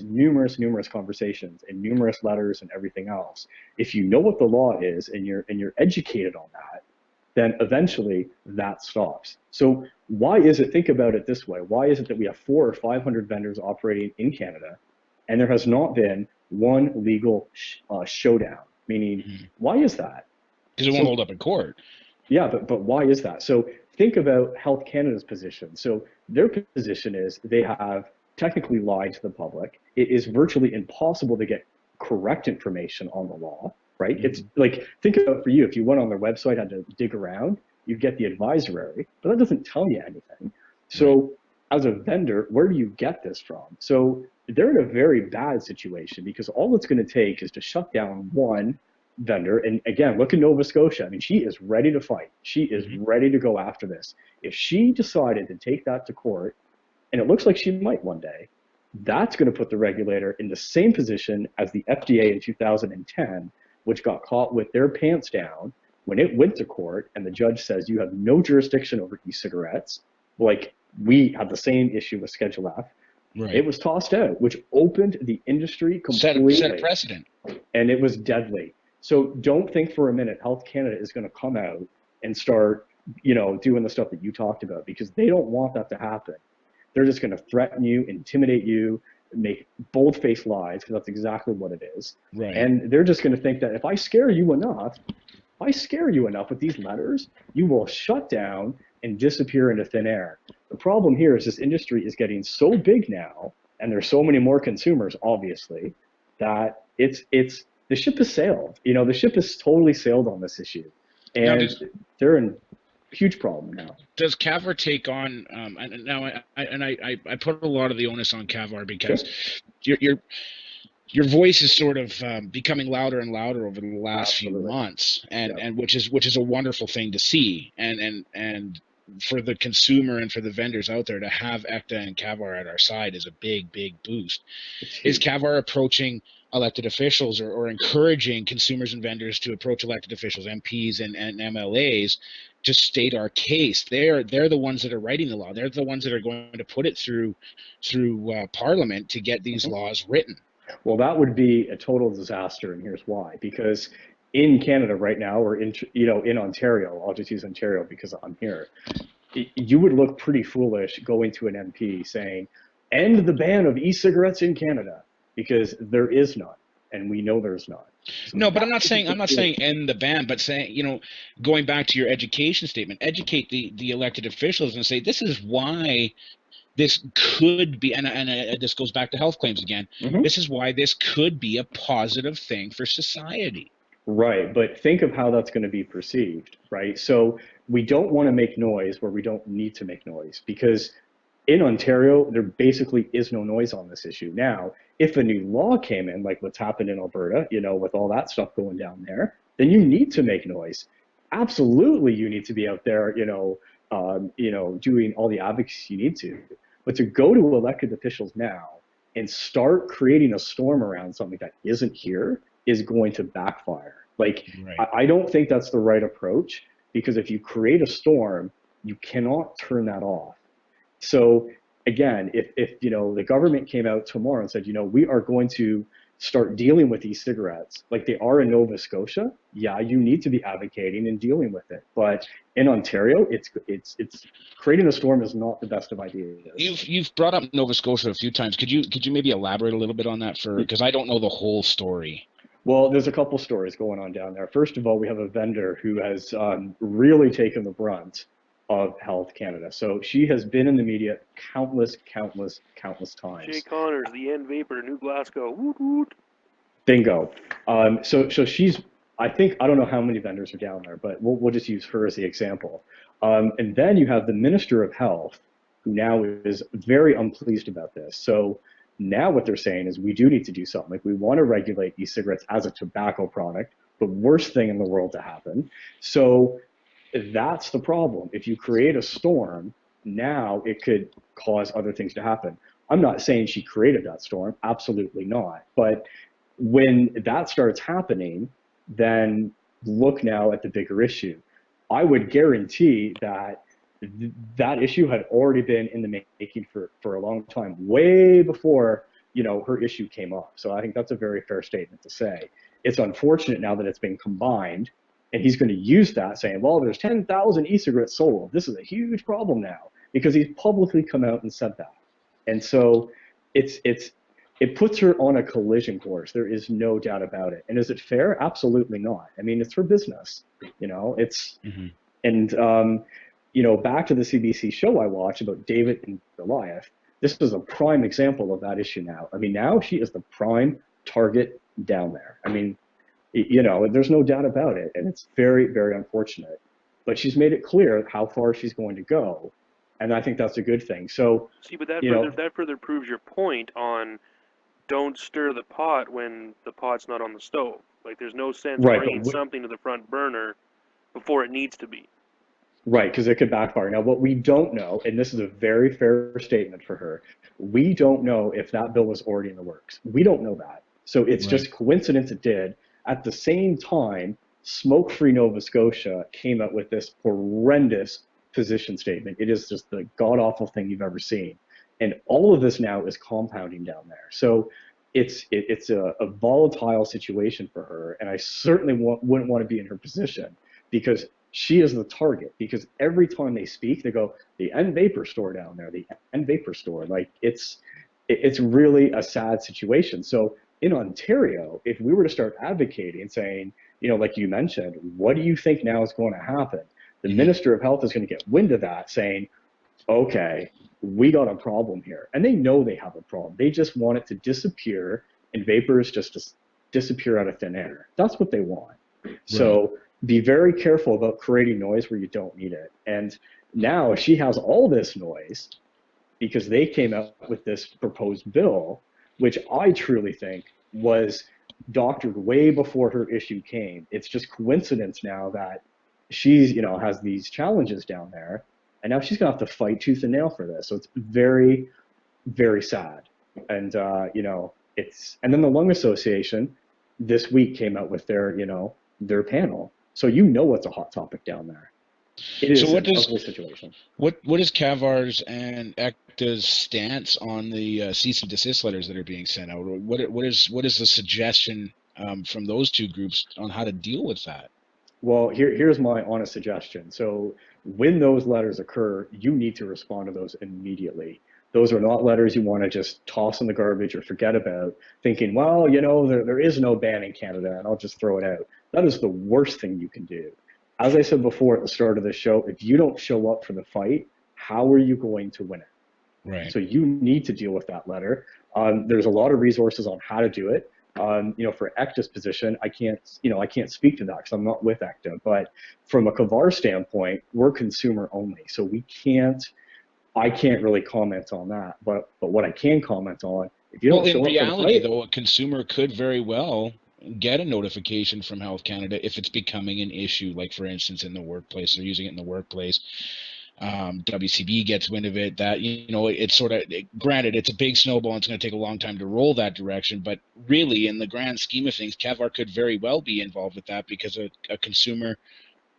conversations and numerous letters and everything else. If you know what the law is and you're educated on that, then eventually that stops. So why is it, think about it this way, why is it that we have 400 or 500 vendors operating in Canada and there has not been one legal showdown? Meaning, why is that? Because it won't hold up in court. Yeah, but why is that? So think about Health Canada's position. So their position is they have technically lied to the public. It is virtually impossible to get correct information on the law, right? Mm-hmm. It's like, think about for you, if you went on their website, had to dig around, you'd get the advisory, but that doesn't tell you anything. So as a vendor, where do you get this from? So they're in a very bad situation because all it's going to take is to shut down one vendor. And again, look at Nova Scotia. I mean, she is ready to fight. She is ready to go after this. If she decided to take that to court, and it looks like she might one day, that's going to put the regulator in the same position as the FDA in 2010, which got caught with their pants down when it went to court and the judge says you have no jurisdiction over e-cigarettes. Like we had the same issue with Schedule F. Right. It was tossed out, which opened the industry completely. Set a precedent. And it was deadly. So don't think for a minute Health Canada is going to come out and start, doing the stuff that you talked about because they don't want that to happen. They're just going to threaten you, intimidate you, make bold-faced lies because that's exactly what it is. Right. And they're just going to think that if I scare you enough with these letters, you will shut down and disappear into thin air. The problem here is this industry is getting so big now, and there's so many more consumers, obviously, that the ship has sailed. The ship has totally sailed on this issue, and they're in huge problem now. Does Kavar take on? And now I put a lot of the onus on Kavar because your voice is sort of becoming louder and louder over the last few months, and which is a wonderful thing to see, and for the consumer and for the vendors out there to have ECTA and Kavar at our side is a big boost. Is Kavar approaching elected officials or encouraging consumers and vendors to approach elected officials, MPs and MLAs, to state our case? They're the ones that are writing the law. They're the ones that are going to put it through Parliament to get these laws written. Well, that would be a total disaster, and here's why. Because in Canada right now, or in Ontario, I'll just use Ontario because I'm here, you would look pretty foolish going to an MP saying, end the ban of e-cigarettes in Canada, because there is none, and we know there's none. So no, but I'm not saying end the ban, but saying, going back to your education statement, educate the elected officials and say this is why this could be, and this goes back to health claims again. This is why this could be a positive thing for society. Right, but think of how that's going to be perceived, right? So we don't want to make noise where we don't need to make noise because in Ontario, there basically is no noise on this issue. Now, if a new law came in, like what's happened in Alberta, with all that stuff going down there, then you need to make noise. Absolutely, you need to be out there, doing all the advocacy you need to. But to go to elected officials now and start creating a storm around something that isn't here is going to backfire. Like, Right. I don't think that's the right approach because if you create a storm, you cannot turn that off. So again, if the government came out tomorrow and said, we are going to start dealing with e-cigarettes like they are in Nova Scotia, yeah, you need to be advocating and dealing with it. But in Ontario, it's creating a storm is not the best of ideas. You've brought up Nova Scotia a few times. Could you maybe elaborate a little bit on that because I don't know the whole story. Well, there's a couple stories going on down there. First of all, we have a vendor who has really taken the brunt of Health Canada. So she has been in the media countless times. Jay Connors, the N Vapor, New Glasgow. Woot woot. Bingo. So she's, I don't know how many vendors are down there, but we'll just use her as the example. And then you have the Minister of Health, who now is very unpleased about this. So now what they're saying is we do need to do something. Like we want to regulate e-cigarettes as a tobacco product, the worst thing in the world to happen. So that's the problem. If you create a storm, now it could cause other things to happen. I'm not saying she created that storm, absolutely not. But when that starts happening, then look now at the bigger issue. I would guarantee that that issue had already been in the making for a long time, way before her issue came up. So I think that's a very fair statement to say. It's unfortunate now that it's been combined, and he's going to use that saying, well, there's 10,000 e-cigarettes sold. This is a huge problem now, because he's publicly come out and said that. And so it puts her on a collision course. There is no doubt about it. And is it fair? Absolutely not. I mean, it's her business, and back to the CBC show I watched about David and Goliath. This is a prime example of that issue now. I mean, now she is the prime target down there. I mean, there's no doubt about it. And it's very, very unfortunate. But she's made it clear how far she's going to go. And I think that's a good thing. So, see, but that further proves your point on don't stir the pot when the pot's not on the stove. Like, there's no sense bringing something to the front burner before it needs to be. Right, because it could backfire. Now, what we don't know, and this is a very fair statement for her, we don't know if that bill was already in the works. We don't know that. So it's just coincidence it did. At the same time, Smoke Free Nova Scotia came out with this horrendous position statement. It is just the god-awful thing you've ever seen. And all of this now is compounding down there. So it's a volatile situation for her, and I certainly wouldn't want to be in her position because she is the target. Because every time they speak, they go, the N Vapor store down there, the N Vapor store. Like, it's really a sad situation. So in Ontario, if we were to start advocating and saying, like you mentioned, what do you think now is going to happen? The Minister of Health is going to get wind of that saying, okay, we got a problem here. And they know they have a problem. They just want it to disappear and vapors just to disappear out of thin air. That's what they want. Right. So be very careful about creating noise where you don't need it. And now she has all this noise because they came out with this proposed bill, which I truly think was doctored way before her issue came. It's just coincidence now that she's, has these challenges down there, and now she's gonna have to fight tooth and nail for this. So it's very, very sad. And and then the Lung Association this week came out with their, their panel. So it's a hot topic down there. It is an ugly situation. What is CAVAR's and ECTA's stance on the cease and desist letters that are being sent out? What is the suggestion from those two groups on how to deal with that? Well, here's my honest suggestion. So when those letters occur, you need to respond to those immediately. Those are not letters you want to just toss in the garbage or forget about, thinking, well, there is no ban in Canada and I'll just throw it out. That is the worst thing you can do. As I said before at the start of the show, if you don't show up for the fight, how are you going to win it? Right. So you need to deal with that letter. There's a lot of resources on how to do it. For ECTA's position, I can't speak to that because I'm not with ECTA. But from a Kavar standpoint, we're consumer only, so I can't really comment on that. But what I can comment on, if you don't Well, show in up for the reality, fight, though, a consumer could very well get a notification from Health Canada if it's becoming an issue. Like, for instance, in the workplace, they're using it in the workplace. WCB gets wind of it. That it's sort of, granted, it's a big snowball and it's going to take a long time to roll that direction. But really, in the grand scheme of things, Kavar could very well be involved with that because a consumer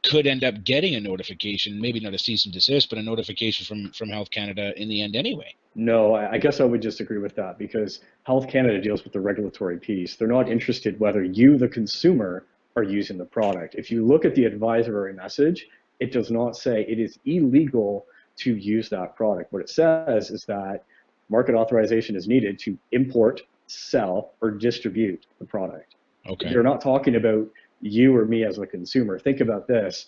could end up getting a notification, maybe not a cease and desist, but a notification from Health Canada in the end anyway. No, I guess I would disagree with that because Health Canada deals with the regulatory piece. They're not interested whether you, the consumer, are using the product. If you look at the advisory message, it does not say it is illegal to use that product. What it says is that market authorization is needed to import, sell, or distribute the product. Okay. They're not talking about you or me as a consumer. Think about this.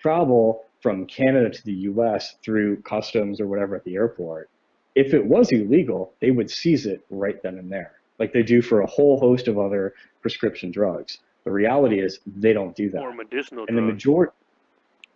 Travel from Canada to the US through customs or whatever at the airport, if it was illegal, they would seize it right then and there, like they do for a whole host of other prescription drugs. The reality is they don't do that. Or medicinal and drugs. the majority,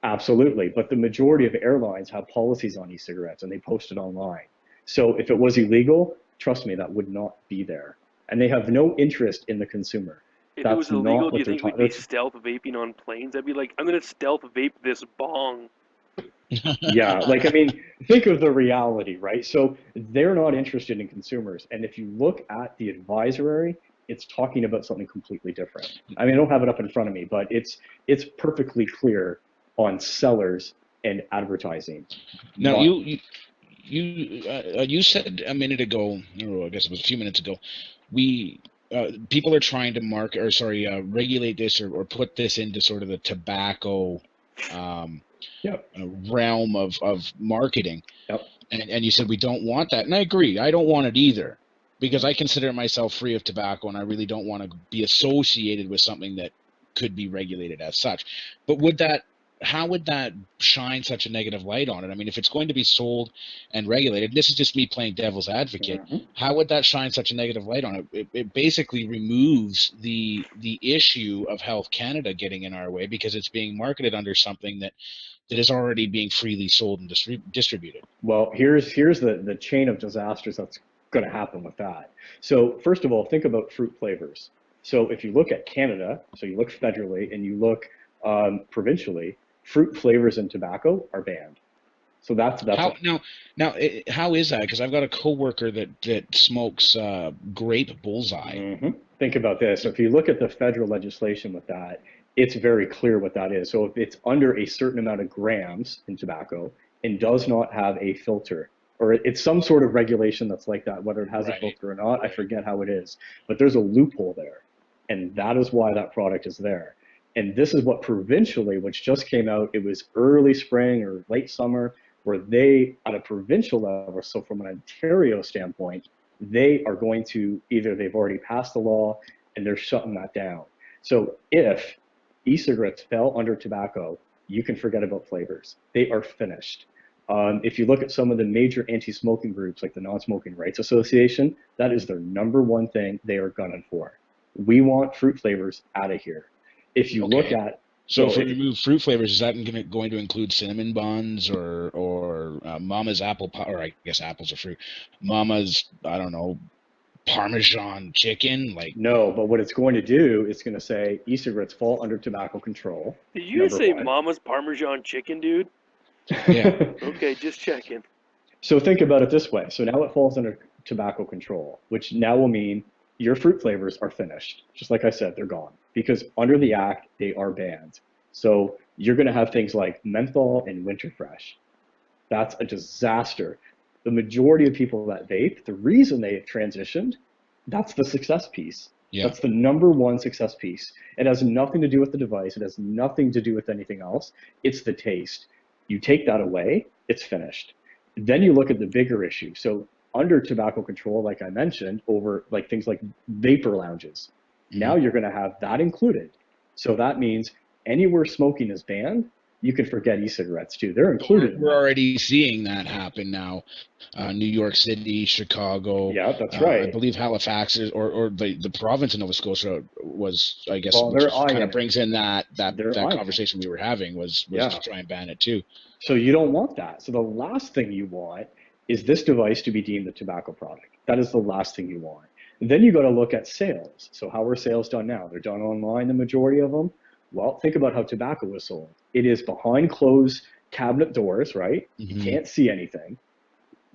absolutely, but the majority of airlines have policies on e-cigarettes and they post it online. So if it was illegal, trust me, that would not be there. And they have no interest in the consumer. If That's it was illegal, not do you what they're think we'd talking. be stealth vaping on planes? I'd be like, I'm gonna stealth vape this bong. Yeah, think of the reality, right? So they're not interested in consumers. And if you look at the advisory, it's talking about something completely different. I don't have it up in front of me, but it's perfectly clear on sellers and advertising. Now, But you said a minute ago, or I guess it was a few minutes ago, people are trying to regulate this or put this into sort of the tobacco Yep. realm of marketing. Yep. And you said we don't want that. And I agree. I don't want it either because I consider myself free of tobacco and I really don't want to be associated with something that could be regulated as such. But how would that shine such a negative light on it? I mean, if it's going to be sold and regulated, this is just me playing devil's advocate, how would that shine such a negative light on it? It basically removes the issue of Health Canada getting in our way because it's being marketed under something that is already being freely sold and distributed. Well, here's the chain of disasters that's going to happen with that. So first of all, think about fruit flavors. So if you look at Canada, so you look federally and you look provincially, fruit flavors in tobacco are banned. So that's now how is that? Because I've got a coworker that smokes grape bullseye. Think about this. So if you look at the federal legislation with that, it's very clear what that is. So if it's under a certain amount of grams in tobacco and does not have a filter, or it's some sort of regulation that's like that, whether it has a filter or not, I forget how it is, but there's a loophole there. And that is why that product is there. And this is what provincially, which just came out, it was early spring or late summer, where they, at a provincial level, so from an Ontario standpoint, they are going to, either they've already passed the law and they're shutting that down. So if e-cigarettes fell under tobacco, you can forget about flavors. They are finished. If you look at some of the major anti-smoking groups, like the Non-Smoking Rights Association, that is their number one thing they are gunning for. We want fruit flavors out of here. If you look at so if we remove fruit flavors, is that going to include cinnamon buns or Mama's apple pie, or I guess apples are fruit, Mama's, I don't know, Parmesan chicken? No, but what it's going to do, it's going to say e-cigarettes fall under tobacco control. Did you say Mama's Parmesan chicken, dude? Yeah. Okay, just checking. So think about it this way. So now it falls under tobacco control, which now will mean your fruit flavors are finished. Just like I said, they're gone because under the act, they are banned. So you're going to have things like menthol and winter fresh. That's a disaster. The majority of people that vape, the reason they transitioned, that's the success piece. Yeah. That's the number one success piece. It has nothing to do with the device. It has nothing to do with anything else. It's the taste. You take that away, it's finished. Then you look at the bigger issue. So under tobacco control, like I mentioned, over things like vapor lounges. Now you're going to have that included. So that means anywhere smoking is banned, you can forget e-cigarettes too. They're included. We're already seeing that happen now. New York City, Chicago. Yeah, that's right. I believe Halifax or the province of Nova Scotia was, I guess, Well, which they're kind eyeing of brings in that eyeing conversation we were having was to try and ban it too. So you don't want that. So the last thing you want is this device to be deemed a tobacco product. That is the last thing you want. Then you got to look at sales. So how are sales done now? They're done online, the majority of them. Well, think about how tobacco is sold. It is behind closed cabinet doors, right? Mm-hmm. You can't see anything.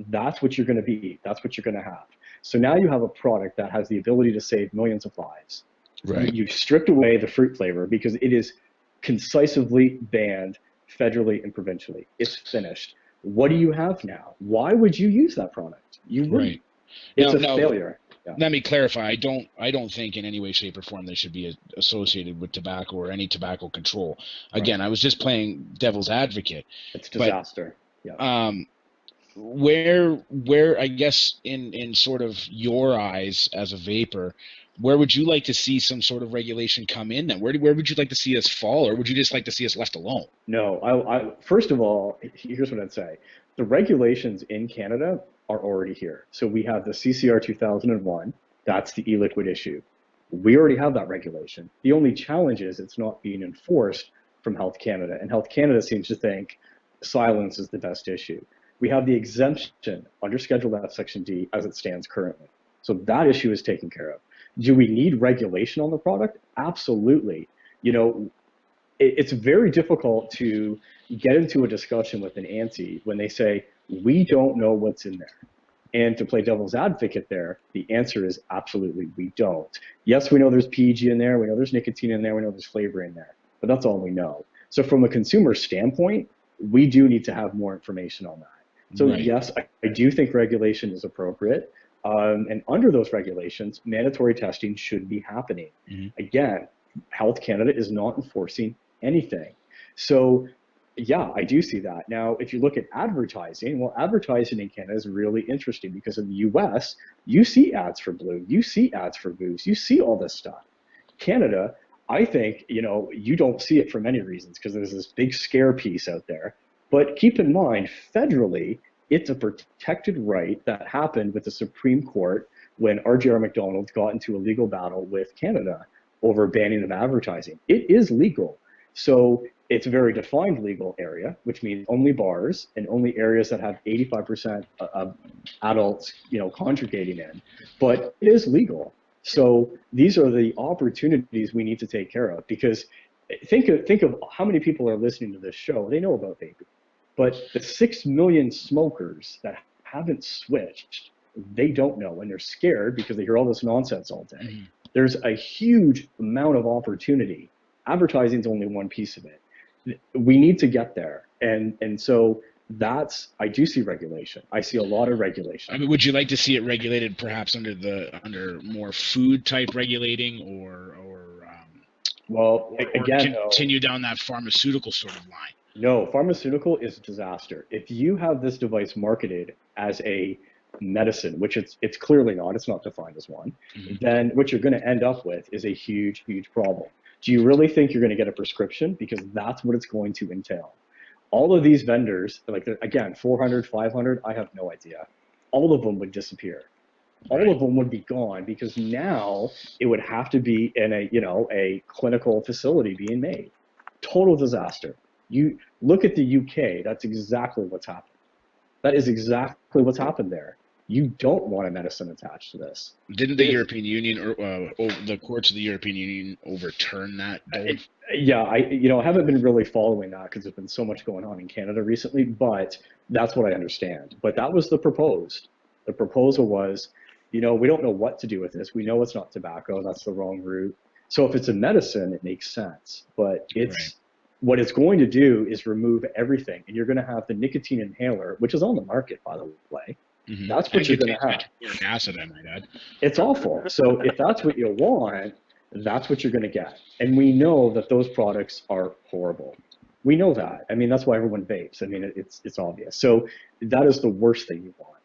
That's what you're going to be. That's what you're going to have. So now you have a product that has the ability to save millions of lives. Right. You've stripped away the fruit flavor because it is concisely banned federally and provincially. It's finished. What do you have now? Why would you use that product? You wouldn't. Right. It's a failure. Yeah. Let me clarify. I don't think in any way, shape, or form they should be associated with tobacco or any tobacco control. Again, I was just playing devil's advocate. It's disaster. Yeah. Where I guess in sort of your eyes as a vapor, where would you like to see some sort of regulation come in? Then where would you like to see us fall, or would you just like to see us left alone? No, I first of all, here's what I'd say: the regulations in Canada are already here. So we have the CCR 2001. That's the e-liquid issue. We already have that regulation. The only challenge is it's not being enforced from Health Canada, and Health Canada seems to think silence is the best issue. We have the exemption under Schedule F, Section D, as it stands currently. So that issue is taken care of. Do we need regulation on the product? Absolutely. You know, it's very difficult to get into a discussion with an ANSI when they say, we don't know what's in there. And to play devil's advocate there, the answer is absolutely we don't. Yes, we know there's PEG in there, we know there's nicotine in there, we know there's flavor in there, but that's all we know. So from a consumer standpoint, we do need to have more information on that. So yes, I do think regulation is appropriate. And under those regulations, mandatory testing should be happening. Mm-hmm. Again, Health Canada is not enforcing anything. So yeah, I do see that. Now, if you look at advertising, well, advertising in Canada is really interesting because in the US, you see ads for Blue, you see ads for Booze, you see all this stuff. Canada, I think, you know, you don't see it for many reasons because there's this big scare piece out there. But keep in mind, federally, it's a protected right that happened with the Supreme Court when RJR McDonald got into a legal battle with Canada over banning of advertising. It is legal. So it's a very defined legal area, which means only bars and only areas that have 85% of adults, you know, congregating in. But it is legal. So these are the opportunities we need to take care of, because think of how many people are listening to this show. They know about vaping. But the 6 million smokers that haven't switched, they don't know, and they're scared because they hear all this nonsense all day. Mm-hmm. There's a huge amount of opportunity. Advertising is only one piece of it. We need to get there, and so that's, I do see regulation. I see a lot of regulation. I mean, would you like to see it regulated perhaps under more food type regulating, or again, continue down that pharmaceutical sort of line? No, pharmaceutical is a disaster. If you have this device marketed as a medicine, which it's clearly not, it's not defined as one, mm-hmm. then what you're going to end up with is a huge, huge problem. Do you really think you're going to get a prescription? Because that's what it's going to entail. All of these vendors, like, again, 400, 500, I have no idea. All of them would disappear. All of them would be gone, because now it would have to be in a clinical facility being made. Total disaster. You look at the UK, that's exactly what's happened. That is exactly what's happened there. You don't want a medicine attached to this. Didn't the European Union or the courts of the European Union overturn that? I haven't been really following that because there's been so much going on in Canada recently, but that's what I understand. But that was the proposed. The proposal was, we don't know what to do with this. We know it's not tobacco. That's the wrong route. So if it's a medicine, it makes sense. But what it's going to do is remove everything. And you're going to have the nicotine inhaler, which is on the market, by the way. Mm-hmm. That's what you're going to have. Acid, I might add. It's awful. So if that's what you want, that's what you're going to get. And we know that those products are horrible. We know that. I mean, that's why everyone vapes. I mean, it's obvious. So that is the worst thing you want.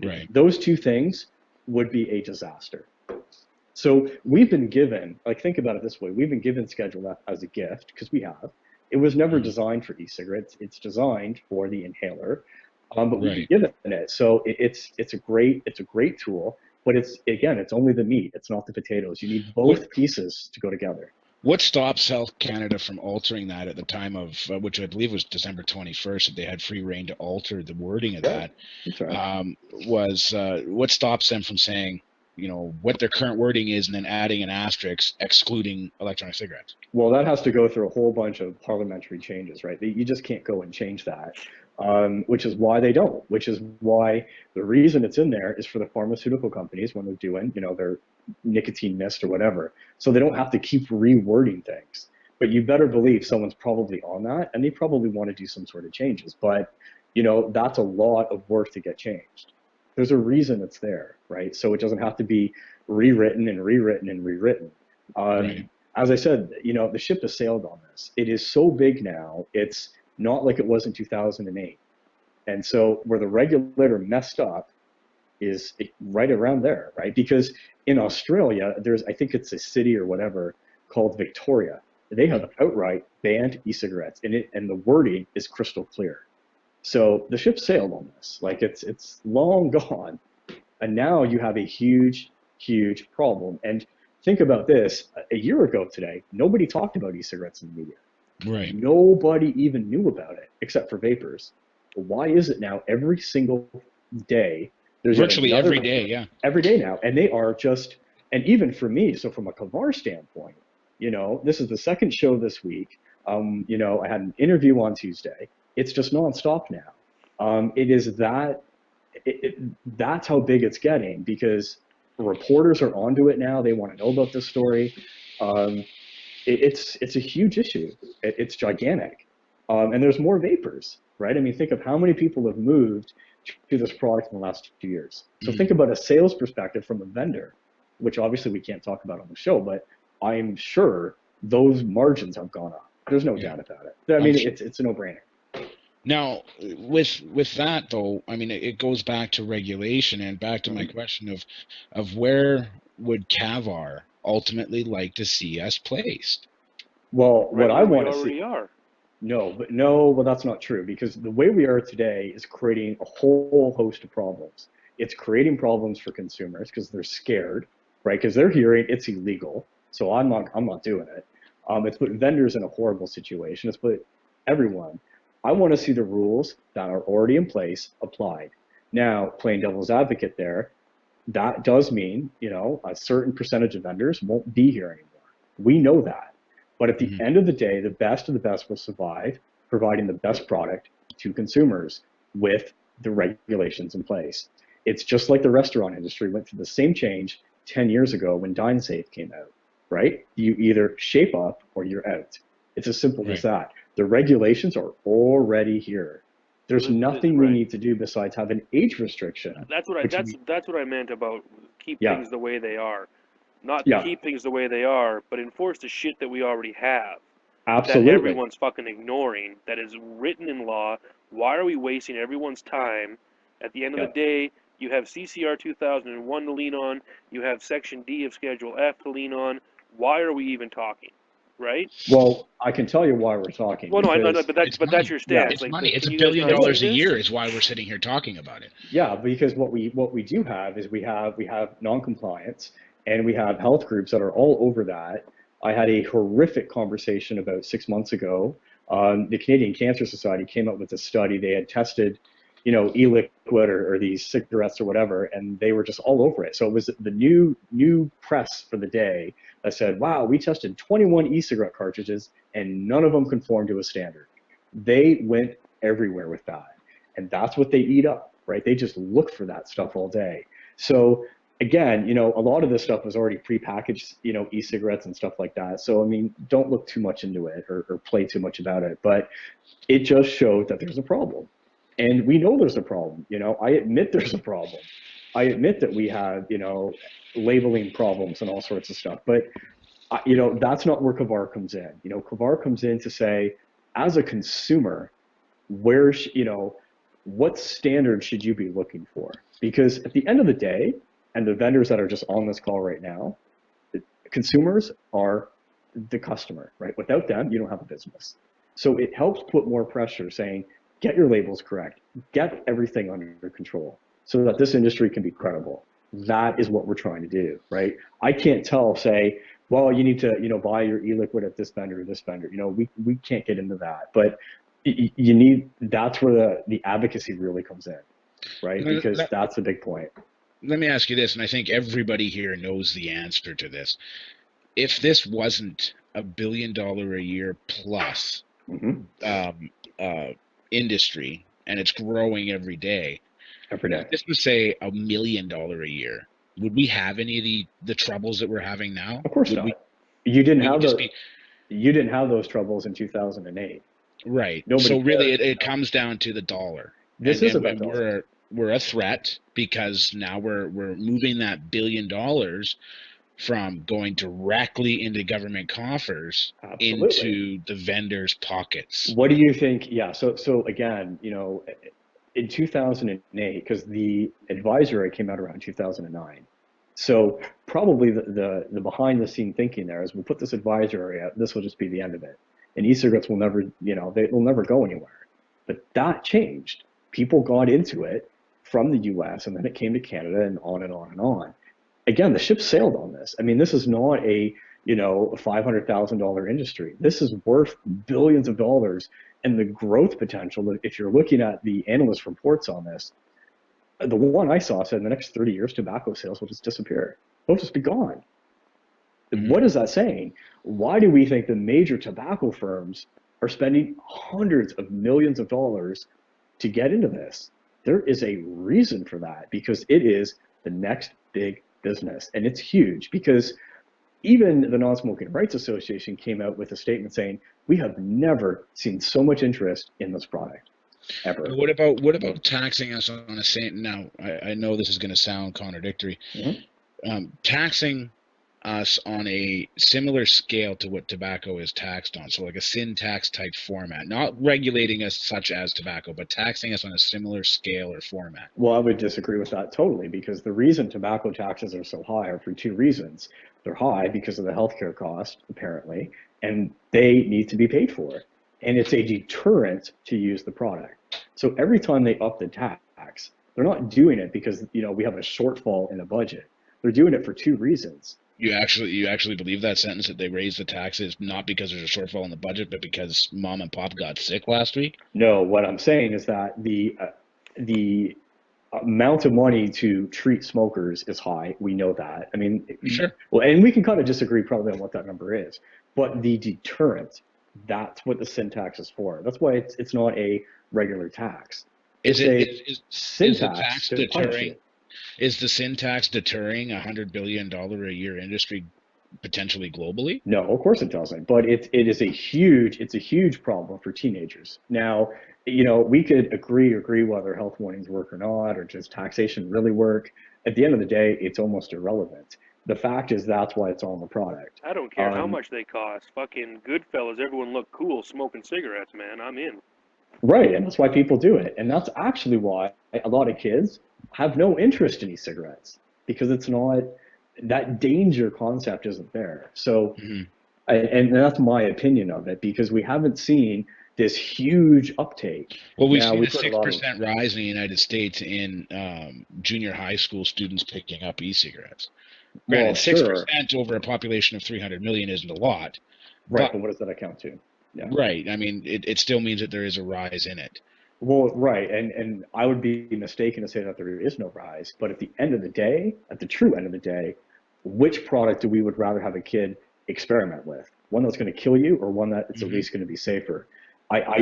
Right. Those two things would be a disaster. So we've been given, think about it this way. We've been given Schedule F as a gift, because we have. It was never designed for e-cigarettes. It's designed for the inhaler, but we've Right. given it. So it's a great tool, but it's only the meat. It's not the potatoes. You need both pieces to go together. What stops Health Canada from altering that at the time of, which I believe was December 21st, that they had free reign to alter the wording of that, That's right. was what stops them from saying, what their current wording is and then adding an asterisk excluding electronic cigarettes? Well, that has to go through a whole bunch of parliamentary changes, right? You just can't go and change that, which is why they don't. Which is why the reason it's in there is for the pharmaceutical companies when they're doing, their nicotine mist or whatever, so they don't have to keep rewording things. But you better believe someone's probably on that, and they probably want to do some sort of changes. But that's a lot of work to get changed. There's a reason it's there, right? So it doesn't have to be rewritten and rewritten and rewritten. Right. As I said, the ship has sailed on this. It is so big now, it's not like it was in 2008. And so where the regulator messed up is right around there, right? Because in Australia, I think it's a city or whatever called Victoria. They have outright banned e-cigarettes, and the wording is crystal clear. So the ship sailed on this. Like it's long gone, and now you have a huge, huge problem. And think about this: a year ago today, nobody talked about e-cigarettes in the media. Right. Nobody even knew about it except for vapors. But why is it now every single day? There's virtually every day, yeah. Every day now, and they are just, and even for me, so from a Kavar standpoint, this is the second show this week. I had an interview on Tuesday. It's just nonstop now. It is that's how big it's getting because reporters are onto it now. They want to know about this story. It's a huge issue. It's gigantic, and there's more vapors, right? I mean, think of how many people have moved to this product in the last 2 years. So think about a sales perspective from a vendor, which obviously we can't talk about on the show, but I'm sure those margins have gone up. There's no doubt about it. I mean, it's a no-brainer. Now, with that though, I mean, it goes back to regulation and back to my question of where would Kavar ultimately like to see us placed? Well, Right what I where want we to see. already are. Well, that's not true because the way we are today is creating a whole host of problems. It's creating problems for consumers because they're scared, right? Because they're hearing it's illegal, so I'm not doing it. It's put vendors in a horrible situation. It's put everyone. I want to see the rules that are already in place applied. Now, playing devil's advocate there, that does mean, a certain percentage of vendors won't be here anymore. We know that. But at the end of the day, the best of the best will survive, providing the best product to consumers with the regulations in place. It's just like the restaurant industry went through the same change 10 years ago when DineSafe came out, right? You either shape up or you're out. It's as simple as that. The regulations are already here. There's nothing we need to do besides have an age restriction. That's what I meant about keep things the way they are. Not keep things the way they are, but enforce the shit that we already have. Absolutely. That everyone's fucking ignoring, that is written in law. Why are we wasting everyone's time? At the end of the day, you have CCR 2001 to lean on. You have Section D of Schedule F to lean on. Why are we even talking? Right? Well, I can tell you why we're talking. Well, no, I know, but that's your stance. It's money. It's $1 billion a year is why we're sitting here talking about it. Yeah, because what we do have is we have non-compliance, and we have health groups that are all over that. I had a horrific conversation about 6 months ago. The Canadian Cancer Society came up with a study. They had tested, e-liquid or these cigarettes or whatever, and they were just all over it. So it was the new press for the day that said, wow, we tested 21 e-cigarette cartridges and none of them conformed to a standard. They went everywhere with that. And that's what they eat up, right? They just look for that stuff all day. So again, a lot of this stuff was already prepackaged, e-cigarettes and stuff like that. So, I mean, don't look too much into it or play too much about it, but it just showed that there's a problem. And we know there's a problem. I admit there's a problem. I admit that we have, labeling problems and all sorts of stuff, but that's not where Kavar comes in. Kavar comes in to say, as a consumer, what standard should you be looking for? Because at the end of the day, and the vendors that are just on this call right now, the consumers are the customer, right? Without them, you don't have a business. So it helps put more pressure saying, get your labels correct, get everything under control so that this industry can be credible. That is what we're trying to do, right? I can't say, well, you need to, buy your e-liquid at this vendor or this vendor. We can't get into that, but that's where the advocacy really comes in, right? Because that's the big point. Let me ask you this, and I think everybody here knows the answer to this. If this wasn't $1 billion a year plus industry, and it's growing every day, if this was say $1 million a year, would we have any of the troubles that we're having now? Of course not. You didn't have those troubles in 2008. Right. So really, it comes down to the dollar. This is about dollars. We're a threat because now we're moving that $1 billion from going directly into government coffers into the vendors' pockets. What do you think? Yeah. So again, in 2008, because the advisory came out around 2009. So probably the behind the scene thinking there is we'll put this advisory out, this will just be the end of it. And e-cigarettes will never, they'll never go anywhere. But that changed. People got into it from the US and then it came to Canada and on and on and on. Again, the ship sailed on this. I mean, this is not a $500,000 industry. This is worth billions of dollars, and the growth potential, if you're looking at the analyst reports on this, the one I saw said in the next 30 years, tobacco sales will just disappear. They'll just be gone. What is that saying? Why do we think the major tobacco firms are spending hundreds of millions of dollars to get into this? There is a reason for that, because it is the next big business, and it's huge. Because even the Non-Smoking Rights Association came out with a statement saying, we have never seen so much interest in this product, ever. What about taxing us on a same? Now, I know this is going to sound contradictory. Taxing us on a similar scale to what tobacco is taxed on, so like a sin tax type format, not regulating us such as tobacco, but taxing us on a similar scale or format. Well, I would disagree with that totally, because the reason tobacco taxes are so high are for two reasons. They're high because of the healthcare cost, apparently, and they need to be paid for. And it's a deterrent to use the product. So every time they up the tax, they're not doing it because we have a shortfall in the budget. They're doing it for two reasons. You actually believe that sentence, that they raised the taxes not because there's a shortfall in the budget, but because mom and pop got sick last week? No, what I'm saying is that the amount of money to treat smokers is high. We know that. I mean, sure. Well, and we can kind of disagree probably on what that number is, but the deterrent, that's what the sin tax is for. That's why it's not a regular tax. Is the tax deterring? Is the sin tax deterring $100 billion a year industry potentially globally? No, of course it doesn't. But it's a huge problem for teenagers. Now, we could agree whether health warnings work or not, or does taxation really work. At the end of the day, it's almost irrelevant. The fact is that's why it's on the product. I don't care how much they cost. Fucking Goodfellas, everyone look cool smoking cigarettes, man. I'm in. Right, and that's why people do it. And that's actually why a lot of kids have no interest in e-cigarettes, because it's not, that danger concept isn't there. So, and that's my opinion of it, because we haven't seen this huge uptake. Well, we've seen a 6% rise in the United States in junior high school students picking up e-cigarettes. Granted, 6% over a population of 300 million isn't a lot. Right, but what does that account to? Yeah. Right. I mean, it still means that there is a rise in it. Well, right, and I would be mistaken to say that there is no rise, but at the end of the day, at the true end of the day, which product do we would rather have a kid experiment with? One that's going to kill you, or one that's at least going to be safer? I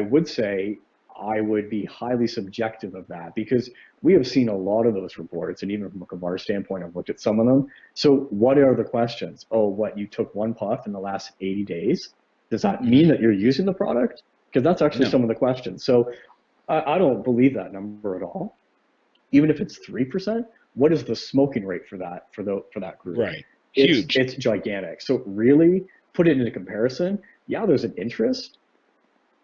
would say I would be highly subjective of that, because we have seen a lot of those reports, and even from a Kavar standpoint, I've looked at some of them. So what are the questions? Oh, what, you took one puff in the last 80 days? Does that mean that you're using the product? Because that's actually some of the questions. So I don't believe that number at all. Even if it's 3%, what is the smoking rate for that group? Right, huge. It's gigantic. So really, put it into comparison. Yeah, there's an interest.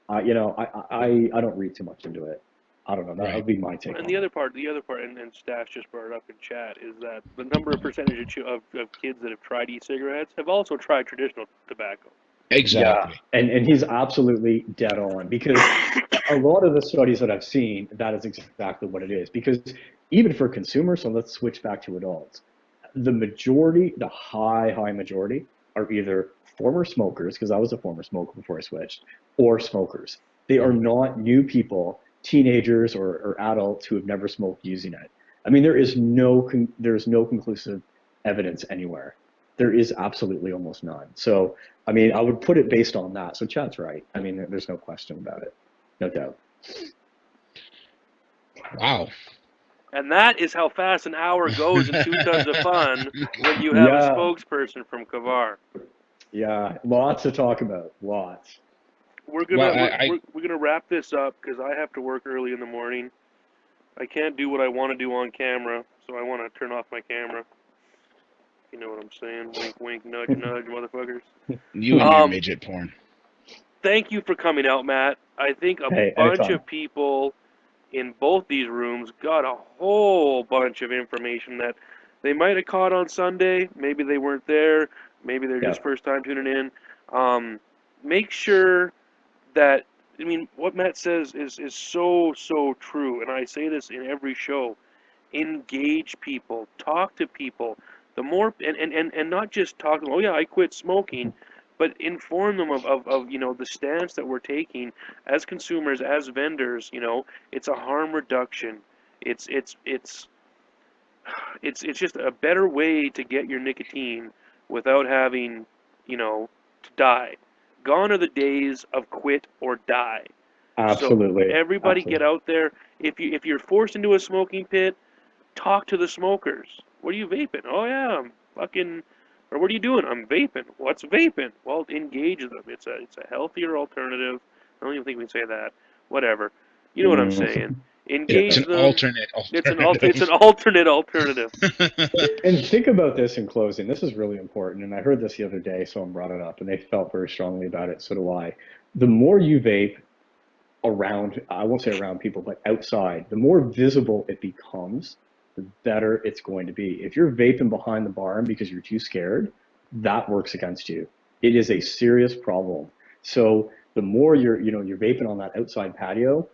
I don't read too much into it. I don't know. That would be my take. And the other part, and Stash just brought it up in chat, is that the number of percentage of kids that have tried e-cigarettes have also tried traditional tobacco. Exactly. Yeah, and he's absolutely dead on, because a lot of the studies that I've seen, that is exactly what it is. Because even for consumers, so let's switch back to adults, the majority, the high majority, are either former smokers, because I was a former smoker before I switched, or smokers. They are not new people, teenagers or adults who have never smoked using it. I mean, there's no conclusive evidence anywhere. There is absolutely almost none. So, I mean, I would put it based on that. So Chad's right. I mean, there's no question about it. No doubt. Wow. And that is how fast an hour goes in 2 Tons of Fun when you have a Yeah, spokesperson from Kavar. yeah, lots to talk about. Lots. We're Well, gonna we're gonna wrap this up because I have to work early in the morning. I can't do what I want to do on camera, so I want to turn off my camera. You know what I'm saying? Wink, wink, nudge, nudge, motherfuckers. you and your midget porn. Thank you for coming out, Matt. I think a Hey, bunch anytime. of people in both these rooms got a whole bunch of information that they might have caught on Sunday. Maybe they weren't there. Maybe they're just Yeah, first time tuning in. Make sure that, I mean, what Matt says is so, so true. And I say this in every show. Engage people. Talk to people. The more, and not just talk to them, oh yeah, I quit smoking, but inform them of the stance that we're taking as consumers, as vendors. It's a harm reduction. It's it's just a better way to get your nicotine without having, to die. Gone are the days of quit or die. So absolutely, everybody get absolutely. out there. If you're forced into a smoking pit, talk to the smokers. What are you vaping? Oh yeah, I'm fucking. Or what are you doing? I'm vaping. What's vaping? Well, engage them. It's a healthier alternative. I don't even think we can say that. Whatever. You know what I'm saying. Mm. It's Engage an Yeah. them. alternate It's alternative. an alternate alternative. And think about this in closing. This is really important. And I heard this the other day, someone brought it up, and they felt very strongly about it. So do I. The more you vape around, I won't say around people, but outside, the more visible it becomes, the better it's going to be. If you're vaping behind the barn because you're too scared, that works against you. It is a serious problem. So the more you're vaping on that outside patio,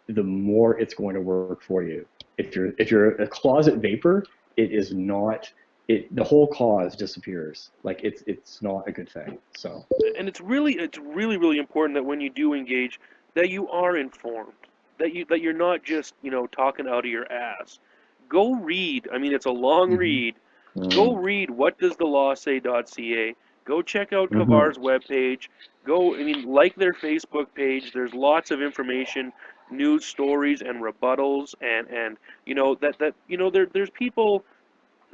the more it's going to work for you. If you're a closet vapor, it is not the whole cause disappears. Like it's not a good thing. So And it's really really important that when you do engage, that you are informed, that you're not just talking out of your ass. Go read. I mean, it's a long Hmm. read. Go mm, read what does the law say.ca. Go check out mhm. Kavar's webpage. Go, I mean, like their Facebook page. There's lots of information, news stories, and rebuttals, and there's people.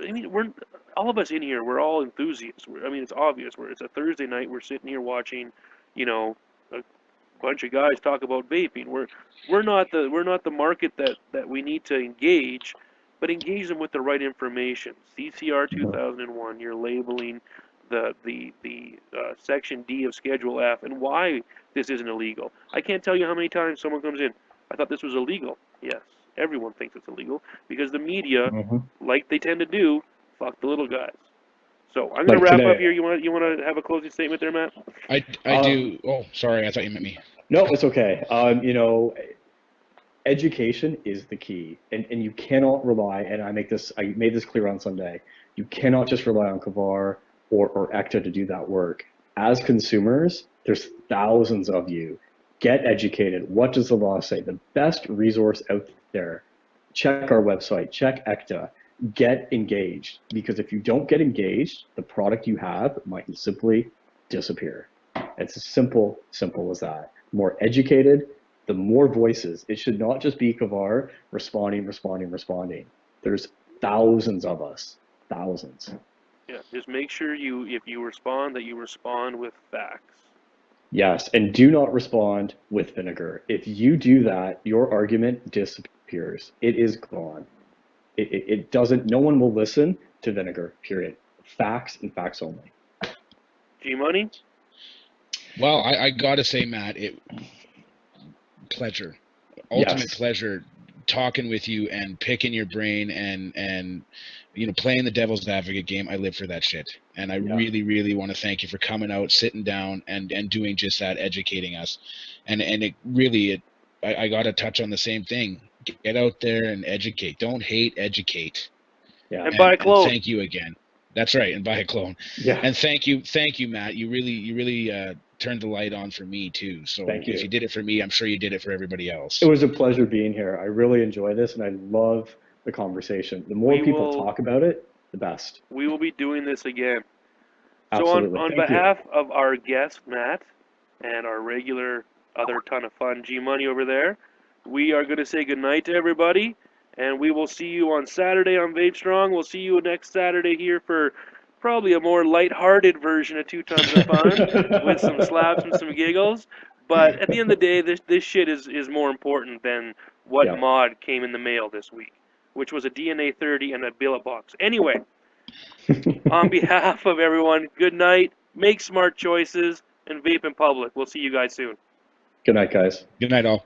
I mean, we're all of us in here. We're all enthusiasts. I mean, it's obvious. It's a Thursday night. We're sitting here watching, a bunch of guys talk about vaping. We're not the market that we need to engage, but engage them with the right information. CCR Mhm. 2001. You're labeling the section D of Schedule F and why this isn't illegal. I can't tell you how many times someone comes in. I thought this was illegal. Yes, everyone thinks it's illegal because the media, Mhm. like they tend to do, fuck the little guys. So I'm gonna Like wrap up today. here. You wanna have a closing statement there, Matt? I Um, do. Oh, sorry. I thought you meant me. no, it's okay. Education is the key, and you cannot rely. And I made this clear on Sunday. You cannot just rely on Kavar or ECTA to do that work. As consumers, there's thousands of you. Get educated. What does the law say? The best resource out there. Check our website. Check ECTA. Get engaged, because if you don't get engaged, the product you have might simply disappear. It's as simple as that. More educated, the more voices. It should not just be Kavar responding. There's thousands of us, thousands. Yeah, just make sure if you respond, that you respond with facts. Yes, and do not respond with vinegar. If you do that, your argument disappears. It is gone. It doesn't, no one will listen to vinegar, period. Facts and facts only. G Money? Well, I gotta say, Matt, pleasure, ultimate Yes. pleasure talking with you and picking your brain and playing the devil's advocate game. I live for that shit, and I really, really want to thank you for coming out, sitting down, and doing just that, educating us. And it really, I got to touch on the same thing. Get out there and educate. Don't hate, educate. Yeah. And buy a clone. And thank you again. That's right, and buy a clone. Yeah. And thank you, Matt. You really turned the light on for me too. So thank you. If you did it for me, I'm sure you did it for everybody else. It was a pleasure being here. I really enjoy this, and I love the conversation. The more people talk about it, the best. We will be doing this again. Absolutely. So on behalf of our guest, Matt, and our regular other ton of fun G-Money over there, we are going to say goodnight to everybody, and we will see you on Saturday on VapeStrong. We'll see you next Saturday here for probably a more lighthearted version of 2 Tons of Fun with some slaps and some giggles. But at the end of the day, this shit is more important than what mod came in the mail this week, which was a DNA 30 and a billet box. Anyway, on behalf of everyone, good night, make smart choices, and vape in public. We'll see you guys soon. Good night, guys. Good night, all.